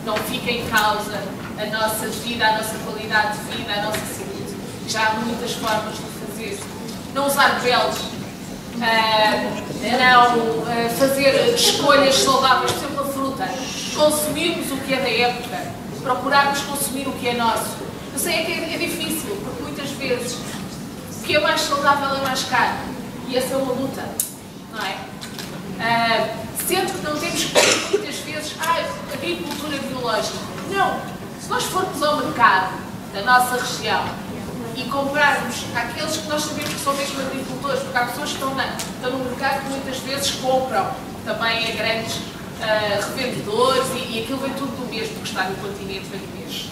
Não fica em causa a nossa vida, a nossa qualidade de vida, a nossa saúde. Já há muitas formas de fazer. Não usar belos, não fazer escolhas saudáveis, por exemplo, a fruta. Consumirmos o que é da época, procurarmos consumir o que é nosso. Eu sei que é difícil, porque muitas vezes o que é mais saudável é mais caro. E essa é uma luta, não é? Sendo que não temos que muitas vezes, agricultura biológica. Não. Se nós formos ao mercado da nossa região e comprarmos aqueles que nós sabemos que são mesmo agricultores, porque há pessoas que estão no mercado que muitas vezes compram também a grandes revendedores e aquilo vem tudo do mesmo, que está no continente, vem do mesmo.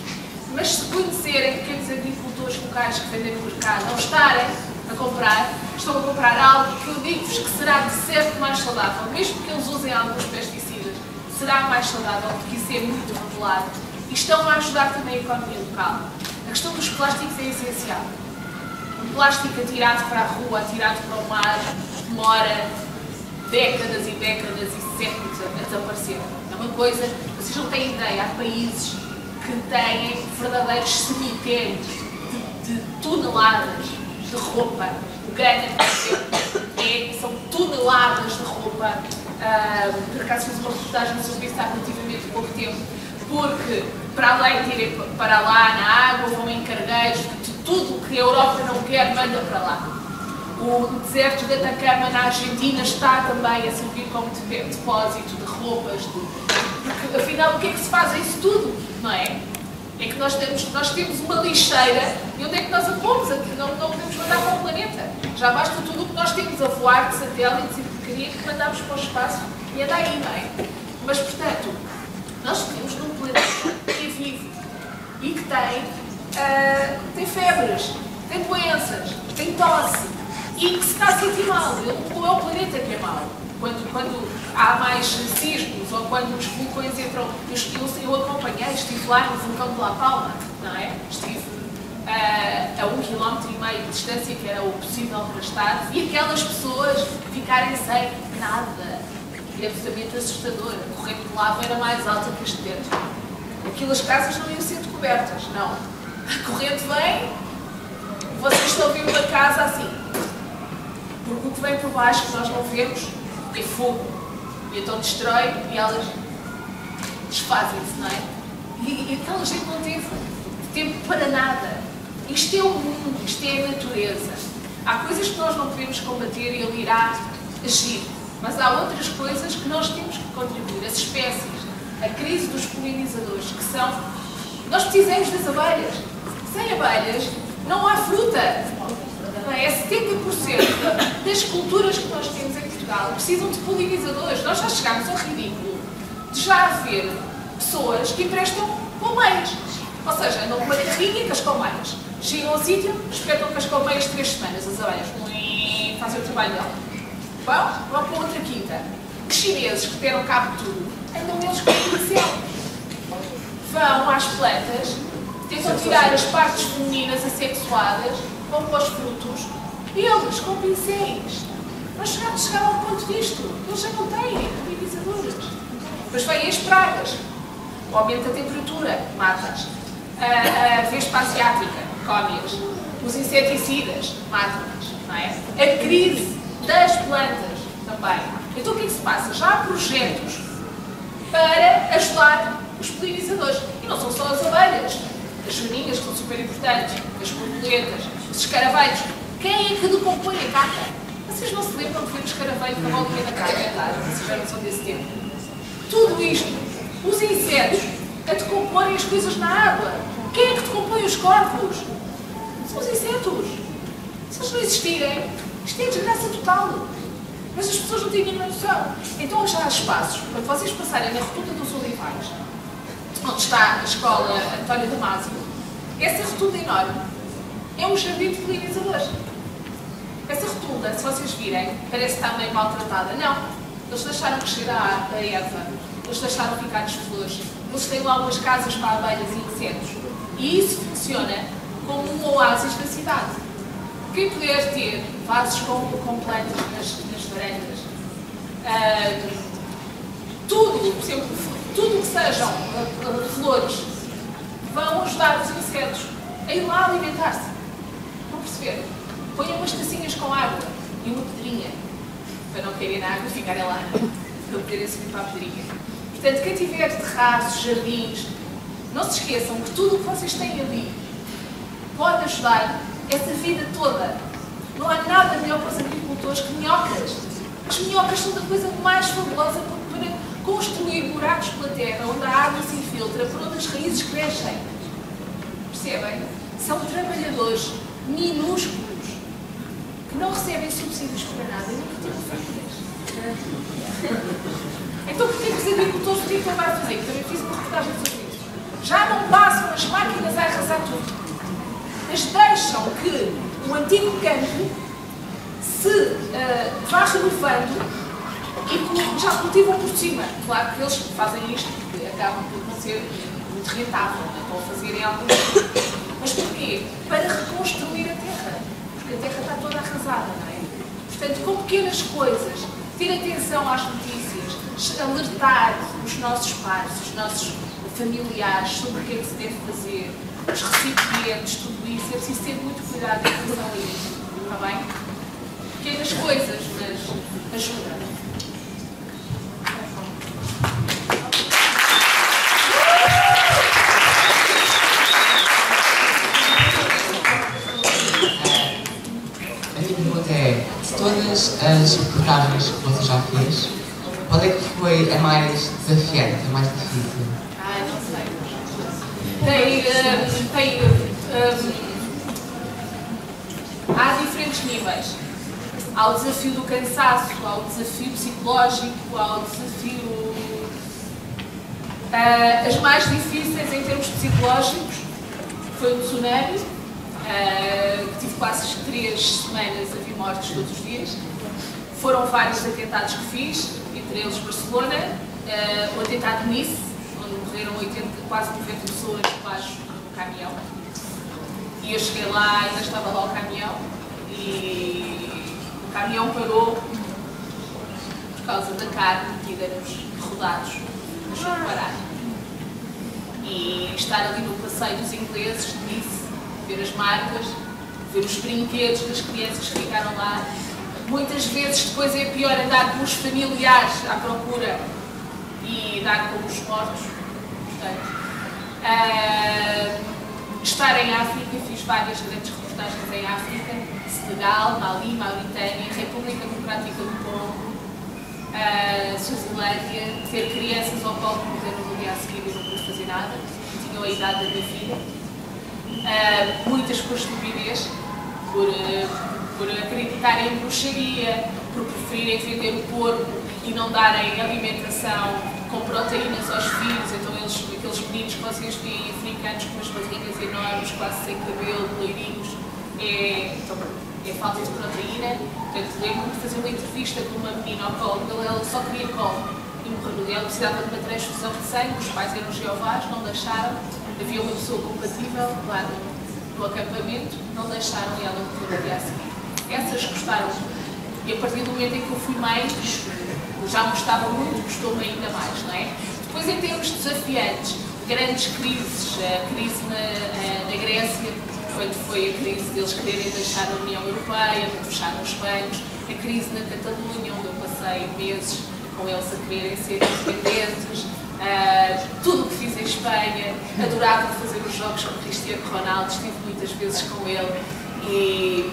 Mas se conhecerem pequenos agricultores locais que vendem no mercado, não estarem a comprar, estão a comprar algo que eu digo-vos que será de certo mais saudável, mesmo que eles usem alguns pesticidas, será mais saudável, porque isso é muito revelado. E estão a ajudar também a economia local. A questão dos plásticos é essencial. O plástico atirado para a rua, atirado para o mar, demora décadas e décadas e séculos a desaparecer. É uma coisa, vocês não têm ideia, há países que têm verdadeiros cemitérios de toneladas de roupa. O Ghana, por exemplo, são toneladas de roupa. Por acaso fiz uma reportagem sobre isso há relativamente pouco tempo, porque para além de irem para lá na água, vão em cargueiros, de tudo que a Europa não quer, manda para lá. O deserto de Atacama na Argentina está também a servir como depósito de roupas, porque afinal o que é que se faz a isso tudo, não é? É que nós temos uma lixeira e onde é que nós a pomos? Não podemos mandar para o planeta. Já basta tudo o que nós temos a voar de satélites e de porcaria que mandamos para o espaço e é daí, não é? Mas, portanto, nós vivemos num planeta que é vivo e que tem tem febres, tem doenças, tem tosse e que se está a sentir mal. Não é o planeta que é mau. Quando há mais sismos ou quando os vulcões entram, eu acompanhei, estive lá no vulcão de La Palma, não é? Estive a 1,5 km de distância, que era o possível para estar, e aquelas pessoas ficarem sem nada. É absolutamente assustador. A corrente de lava era mais alta que este dentro. Aquelas casas não iam ser cobertas, não. A corrente vem, vocês estão a ver uma casa assim. Porque o que vem por baixo, que nós não vemos, é fogo. E então destrói e elas desfazem-se, não é? E aquela gente não teve tempo para nada. Isto é o mundo, isto é a natureza. Há coisas que nós não podemos combater e ele irá agir. Mas há outras coisas que nós temos que contribuir. As espécies, a crise dos polinizadores, que são... Nós precisamos das abelhas. Sem abelhas não há fruta. É 70% das culturas que nós temos em Portugal precisam de polinizadores. Nós já chegámos ao ridículo de já haver pessoas que emprestam colmeias. Ou seja, andam com uma carrinha com as colmeias. Chegam ao sítio, espetam com as colmeias 3 semanas. As abelhas fazem o trabalho dela. Vão para outra quinta. Os chineses que deram cabo de tudo, andam eles com o pincel. Vão às plantas, tentam tirar as partes femininas assexuadas, vão para os frutos, e eles com pincéis. Nós chegaram ao ponto disto. Eles já não têm polinizadores. Depois vêm as pragas. O aumento da temperatura mata-as. A vespa asiática come-as. Os inseticidas matam-as. Não é? A crise das plantas também. Então o que é que se passa? Já há projetos para ajudar os polinizadores. E não são só as abelhas. As joaninhas, que são super importantes, as borboletas, os escaravelhos. Quem é que decompõe a caca? Vocês não se lembram de ver o escaravelho com a bolinha da caca cantar? Vocês já não são desse tempo. Tudo isto, os insetos, a decomporem as coisas na água. Quem é que decompõe os corpos? São os insetos. Se eles não existirem, isto é desgraça total. Mas as pessoas não têm nenhuma noção. Então já há espaços para vocês passarem na Rotunda dos Olivais, onde está a escola António Damasio. Essa rotunda enorme é um jardim de polinizadores. Essa rotunda, se vocês virem, parece que está meio maltratada. Não. Eles deixaram crescer a erva. Eles deixaram ficar as flores. Eles têm lá umas casas para abelhas e insetos. E isso funciona como um oásis da cidade. Quem puder ter vasos com plantas nas varandas, tudo, por exemplo, tudo que sejam flores, vão ajudar os insetos a ir lá alimentar-se. Vão perceber? Ponham umas tacinhas com água e uma pedrinha, para não caírem na água e ficarem lá, para poderem subir para a pedrinha. Portanto, quem tiver terraços, jardins, não se esqueçam que tudo o que vocês têm ali pode ajudar essa vida toda. Não há nada melhor para os agricultores que minhocas. As minhocas são a coisa mais fabulosa para construir buracos pela terra, onde a água se infiltra, por onde as raízes crescem. Percebem? São trabalhadores minúsculos que não recebem subsídios para nada e nunca tiram famílias. Então porquê que os agricultores têm que acabar a fazer? Também fiz uma reportagem sobre isso. Já não passam as máquinas a arrasar tudo. Mas deixam que o antigo campo se vá renovando e já cultivam por cima. Claro que eles fazem isto porque acabam por não ser muito rentável, estão a fazerem algum tempo. Mas porquê? Para reconstruir a terra. Porque a terra está toda arrasada, não é? Portanto, com pequenas coisas, ter atenção às notícias, alertar os nossos pais, os nossos familiares sobre o que é que se deve fazer, os recipientes, tudo isso, é preciso ter muito cuidado em relação a isso, está bem? Pequenas coisas, mas ajuda. A minha pergunta é, de todas as reportagens que você já fez, qual é que foi a mais desafiante, a mais difícil? Não sei. Há diferentes níveis. Há o desafio do cansaço, há o desafio psicológico, há o desafio... As mais difíceis em termos psicológicos foi um tsunami, que tive quase 3 semanas a ver mortes todos os dias. Foram vários atentados que fiz, entre eles Barcelona, o atentado de Nice, onde morreram quase 90 pessoas debaixo do caminhão. E eu cheguei lá, ainda estava lá o caminhão, e o caminhão parou por causa da carne metida nos rodados, deixou de parar. E estar ali no passeio dos ingleses de Nice, ver as marcas, ver os brinquedos das crianças que ficaram lá. Muitas vezes depois é pior andar com os familiares à procura e dar com os mortos. Portanto, estar em África, fiz várias grandes reportagens em África, Senegal, Mali, Mauritânia, República Democrática do Congo, Suazilândia, ter crianças ao colo que morreram no dia a seguir e não pude fazer nada, tinham a idade da minha filha. Muitas por estupidez, por acreditarem em bruxaria, por preferirem vender o porco e não darem alimentação com proteínas aos filhos. Então aqueles meninos que vocês veem africanos com umas barrigas enormes, quase sem cabelo, loirinhos, é falta de proteína. Portanto, lembro-me de fazer uma entrevista com uma menina ao colo, ela só queria colo e morreu. Ela precisava de uma transfusão de sangue, os pais eram jeovás, não deixaram. Havia uma pessoa compatível lá no acampamento, não deixaram e ela morreu no dia a seguir. Essas gostaram, e a partir do momento em que eu fui mãe, já me gostava muito, gostou-me ainda mais, não é? Depois, em termos desafiantes, grandes crises, a crise na Grécia, quando foi a crise deles quererem deixar a União Europeia, quando fecharam os bancos, a crise na Catalunha, onde eu passei meses com eles a quererem ser independentes, tudo o que fiz em Espanha, adorava fazer os jogos com o Cristiano Ronaldo, estive muitas vezes com ele e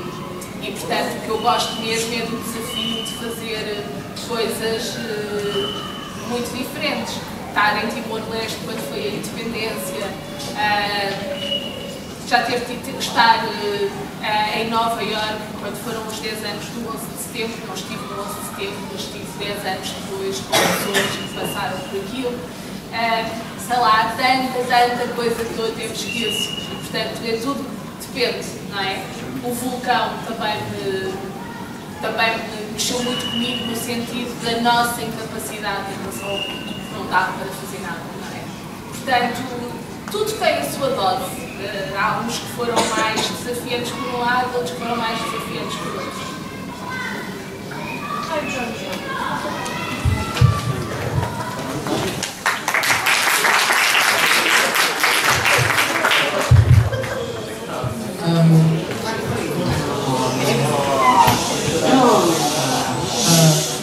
portanto o que eu gosto mesmo é do desafio de fazer coisas muito diferentes. Estar em Timor-Leste quando foi a independência, já ter tido estar em Nova Iorque quando foram os 10 anos do 11 de setembro, não estive no 11 de setembro, mas estive 10 anos depois com pessoas que passaram por aquilo. Sei lá, tanta coisa que eu até me esqueço. Portanto, é tudo, depende, não é? O vulcão também me mexeu muito comigo no sentido da nossa incapacidade em relação ao que não dá para fazer nada, não é? Portanto, tudo tem a sua dose. Há uns que foram mais desafiantes por um lado, outros que foram mais desafiantes por outros.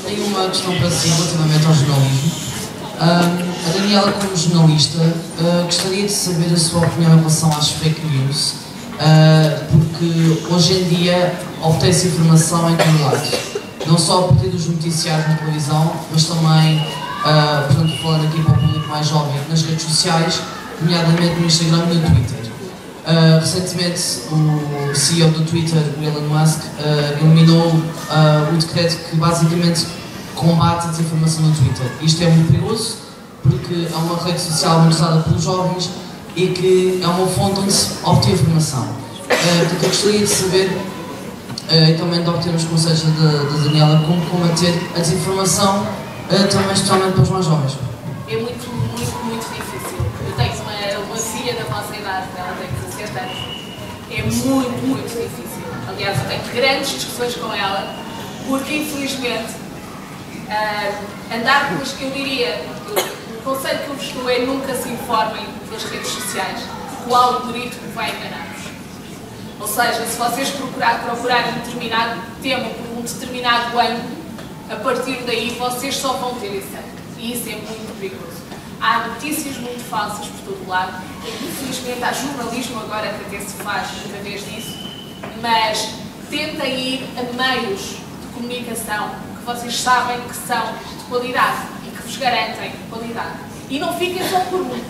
Tenho uma questão para si relativamente ao jornalismo. A Daniela, como jornalista, gostaria de saber a sua opinião em relação às fake news, porque hoje em dia obtém-se informação em todo lado, não só a partir dos noticiários na televisão, mas também, portanto, falando aqui para o público mais jovem, nas redes sociais, nomeadamente no Instagram e no Twitter. Recentemente, o CEO do Twitter, o Elon Musk, eliminou o decreto que basicamente combate a desinformação no Twitter. Isto é muito perigoso porque é uma rede social muito usada pelos jovens e que é uma fonte onde se obtém informação. Portanto, eu gostaria de saber e também de obter os conselhos da Daniela como combater a desinformação, também especialmente para os mais jovens. É muito difícil. Eu tenho uma filha da vossa idade, ela tem 17 anos. É muito difícil. Aliás, eu tenho grandes discussões com ela, porque infelizmente andar com as que eu diria, o conselho que eu vos dou é nunca se informem pelas redes sociais, porque o algoritmo vai enganar-vos. Ou seja, se vocês procurarem um determinado tema por um determinado ângulo, a partir daí vocês só vão ter esse ângulo. E isso é muito perigoso. Há notícias muito falsas por todo lado. Infelizmente há jornalismo agora que até se faz através disso, mas tentem ir a meios de comunicação que vocês sabem que são de qualidade e que vos garantem qualidade. E não fiquem só por um.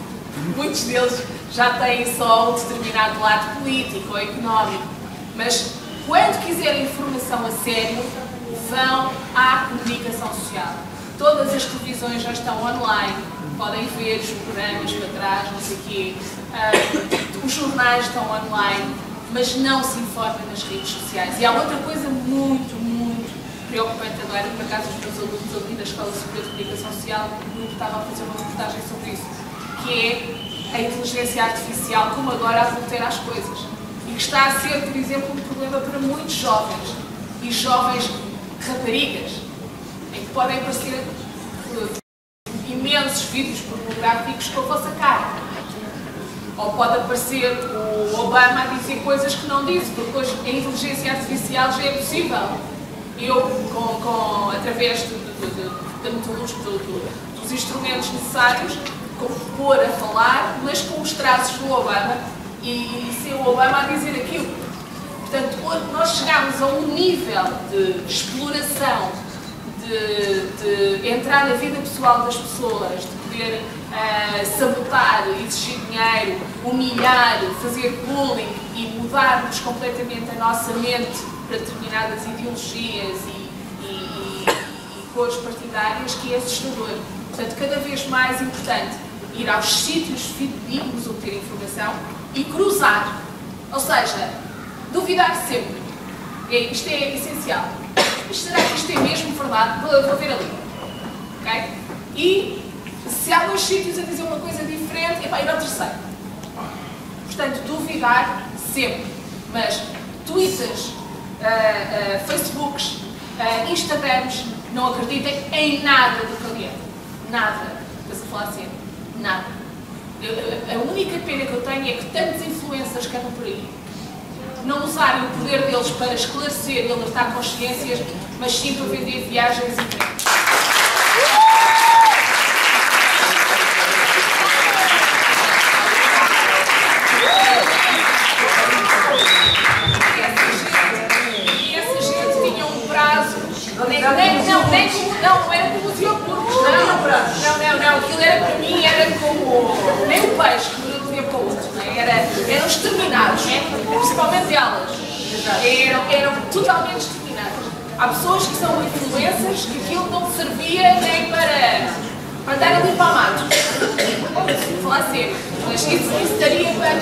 Muitos deles já têm só um determinado lado político ou económico, mas quando quiserem informação a sério, vão à comunicação social. Todas as televisões já estão online, podem ver os programas para trás, não sei o quê. os jornais estão online, mas não se informa nas redes sociais. E há outra coisa muito, muito preocupante agora, por acaso os meus alunos ali da Escola Superior de Comunicação Social estavam a fazer uma reportagem sobre isso, que é a inteligência artificial, como agora a voltar às coisas. E que está a ser, por exemplo, um problema para muitos jovens, e jovens raparigas, em que podem aparecer imensos vídeos pornográficos com a vossa cara. Ou pode aparecer o Obama a dizer coisas que não disse, porque hoje a inteligência artificial já é possível. Eu, através da metodologia, dos instrumentos necessários, pôr a falar, mas com os traços do Obama, e ser o Obama a dizer aquilo. Portanto, nós chegamos a um nível de exploração, de entrar na vida pessoal das pessoas, de poder sabotar, exigir dinheiro, humilhar, fazer bullying e mudarmos completamente a nossa mente para determinadas ideologias e cores partidárias, que é assustador. Portanto, cada vez mais importante ir aos sítios fidedignos obter informação e cruzar. Ou seja, duvidar sempre. Isto é essencial. Será que isto é mesmo verdade? Vou ver ali. Okay? E se há dois sítios a dizer uma coisa diferente, ir ao terceiro. Portanto, duvidar sempre. Mas Twitters, Facebooks, Instagrams, não acreditem em nada do que ali é. Nada. Para se falar sempre. Nada. A única pena que eu tenho é que tantos influencers que andam por aí não usarem o poder deles para esclarecer e alertar consciências, mas sim para vender viagens e treinos. E essa gente tinha um prazo. Não era como os iogurtes. Não, aquilo era para mim, era como nem o peixe que dura de um dia para o outro. Eram exterminados, principalmente elas. Eram totalmente exterminadas. Há pessoas que são influencers que aquilo não servia nem para andar ali para o mato. Vou falar sempre, mas isso daria para...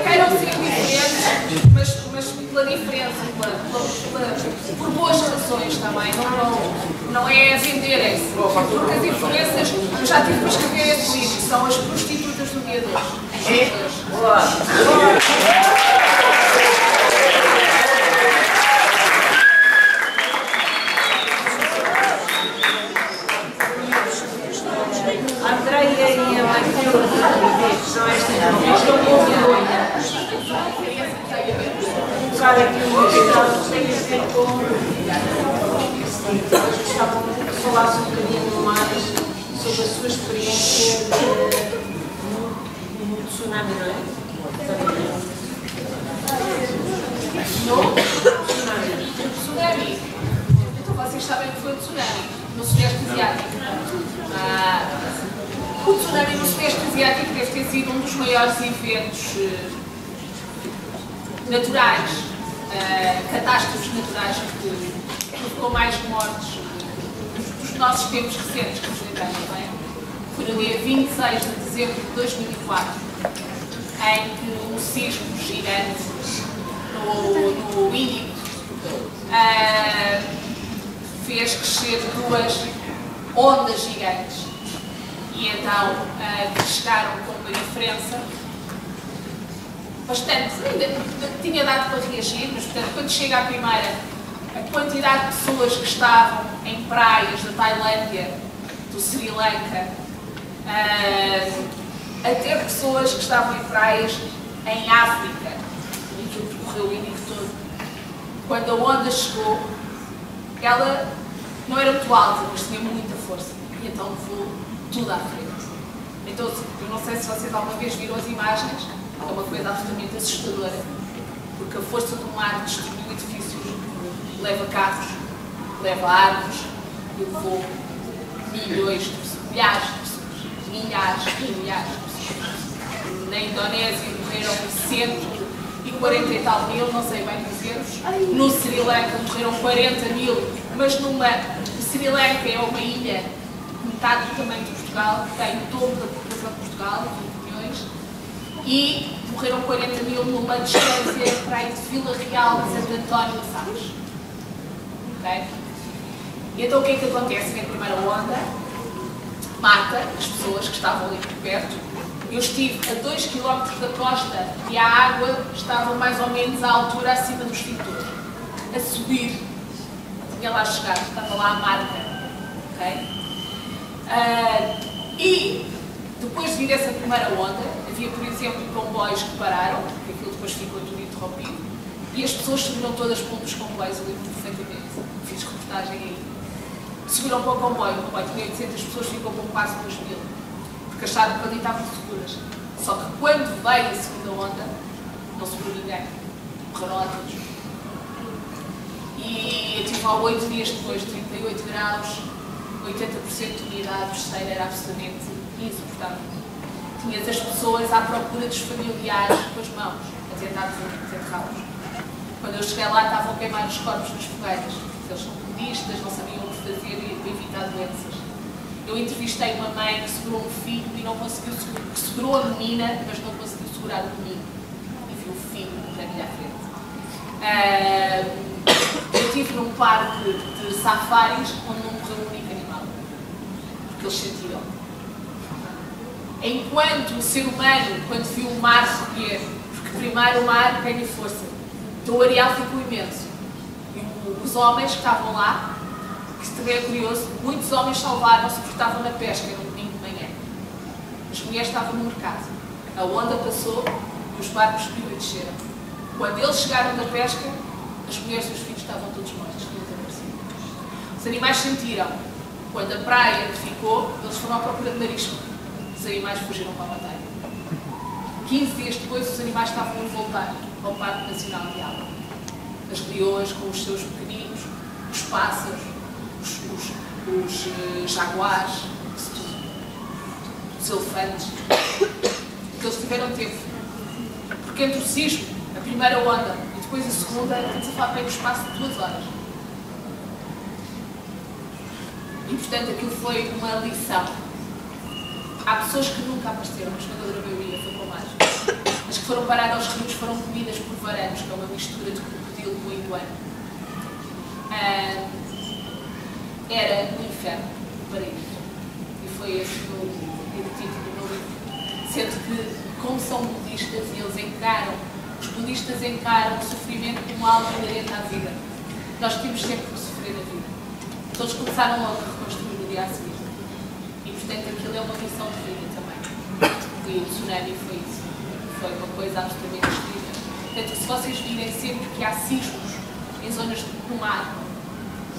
Queiram ser diferentes, mas pela diferença, por boas razões também, não é venderem-se. Porque as influências, eu já tive para escrever esse livro, são as prostitutas do dia de hoje. A Andreia e a Matilde são estas estão com vergonha. Usar aqui uma questão que tem a ver com... Gostavam de falar um bocadinho mais sobre a sua experiência no tsunami, não é? No tsunami. Então vocês sabem que foi o tsunami no Sudeste Asiático. O tsunami no Sudeste Asiático deve ter sido um dos maiores eventos naturais, catástrofes naturais que provocou mais mortes dos nossos tempos recentes, que nos lembramos, não é? Foi no dia 26 de dezembro de 2004, em que um sismo gigante no Índico fez crescer duas ondas gigantes. E então chegaram com uma diferença bastante, tinha dado para reagir, mas portanto quando chega a primeira, a quantidade de pessoas que estavam em praias da Tailândia, do Sri Lanka, até pessoas que estavam em praias em África, e que percorreu o Índico todo. Quando a onda chegou, ela não era muito alta, mas tinha muita força, e então levou tudo à frente. Então, eu não sei se vocês alguma vez viram as imagens, é uma coisa absolutamente assustadora, porque a força do mar destruiu edifícios, leva carros, leva árvores, levou milhares de pessoas, milhares e milhares de pessoas. Na Indonésia morreram 140 e tal mil, não sei bem dizer. No Sri Lanka morreram 40 mil mas o Sri Lanka é uma ilha, metade do tamanho de Portugal, que tem o dobro da população de Portugal, 20 milhões, e morreram 40 mil numa distância para aí de Vila Real de Santo António de Sales. Okay? E então o que é que acontece? Vem a primeira onda, mata as pessoas que estavam ali por perto. Eu estive a 2 km da costa e a água estava mais ou menos à altura acima do extintor. A subir. Tinha lá chegado, estava lá a marca. Okay? E depois de vir essa primeira onda, havia, por exemplo, comboios que pararam, porque aquilo depois ficou tudo interrompido, e as pessoas subiram todas para um dos comboios, eu lembro perfeitamente. Fiz reportagem aí. Subiram para o comboio tinha 800 pessoas, ficou com quase 2.000, porque acharam que ali estavam seguras. Só que quando veio a segunda onda, não sobrou ninguém. Morreram lá todos. E eu tive lá 8 dias depois, 38 graus, 80% de umidade, o esteiro era absolutamente insuportável. Tinhas as pessoas à procura dos familiares com as mãos, a tentar desenterrá-los. Quando eu cheguei lá, estavam a queimar os corpos nas fogueiras. Eles são budistas, não sabiam o que fazer para evitar doenças. Eu entrevistei uma mãe que segurou um filho e não conseguiu segurar, que segurou a menina, mas não conseguiu segurar o menino. E viu o filho morrer-lhe à frente. Eu estive num parque de safaris onde não morreu um único animal. Porque eles sentiram. Enquanto o ser humano, quando viu o mar recolher, porque primeiro o mar ganha força, então o areal ficou imenso. E os homens que estavam lá, que também é curioso, muitos homens salvaram-se porque estavam na pesca, era um domingo de manhã. As mulheres estavam no mercado. A onda passou e os barcos subiram e desceram. Quando eles chegaram da pesca, as mulheres e os filhos estavam todos mortos, tinham desaparecido. Os animais sentiram. Quando a praia ficou, eles foram à procura de marisco. Os animais fugiram para a batalha. 15 dias depois, os animais estavam a voltar ao Parque Nacional de Água. As leoas com os seus pequeninos, os pássaros, os jaguares, os elefantes. Porque eles tiveram tempo. Porque entre o sismo, a primeira onda, e depois a segunda, estamos a falar bem do espaço de 2 horas. E portanto aquilo foi uma lição. Há pessoas que nunca apareceram, a esmagadora maioria foi com mais. As que foram parar aos rios foram comidas por varanos, que é uma mistura de crocodilo com iguana. Era um inferno, o paraíso. E foi esse o título do meu livro. Sendo que, como são budistas, e os budistas encaram o sofrimento como algo inerente à vida. Nós temos sempre que sofrer na vida. Então eles começaram logo a reconstruir no dia a seguir. E portanto aquilo é uma missão de vida também. E o tsunami foi isso. Foi uma coisa absolutamente extrema. Portanto, se vocês virem sempre que há sismos em zonas do mar,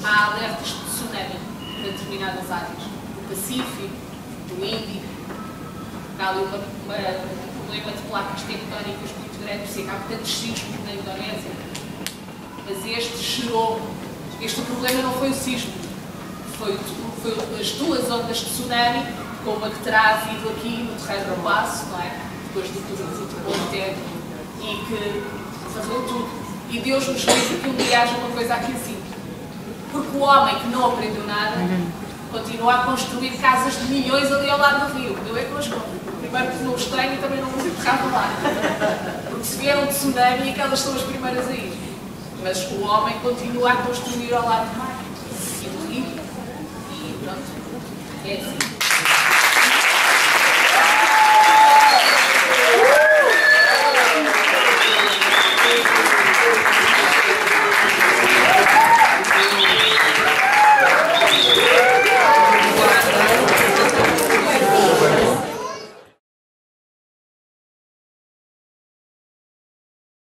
há alertas de tsunami para determinadas áreas. Do Pacífico, do Índico. Há ali um problema de placas tectónicas muito grande, por isso é que há tantos sismos na Indonésia. Mas este problema não foi o sismo, foi as 2 ondas de tsunami, como a que terá havido aqui no Terreiro do Passo, não é? Depois de tudo o tempo, e que varreu tudo. E Deus nos livre que um dia haja uma coisa aqui assim. Porque o homem que não aprendeu nada continua a construir casas de milhões ali ao lado do rio. Eu é que não as compro. Primeiro porque não os tenho e também não os enterrava lá. Porque se vier um tsunami, aquelas são as primeiras a ir. Mas o homem continua a construir ao lado do mar e do rio. E pronto, é assim.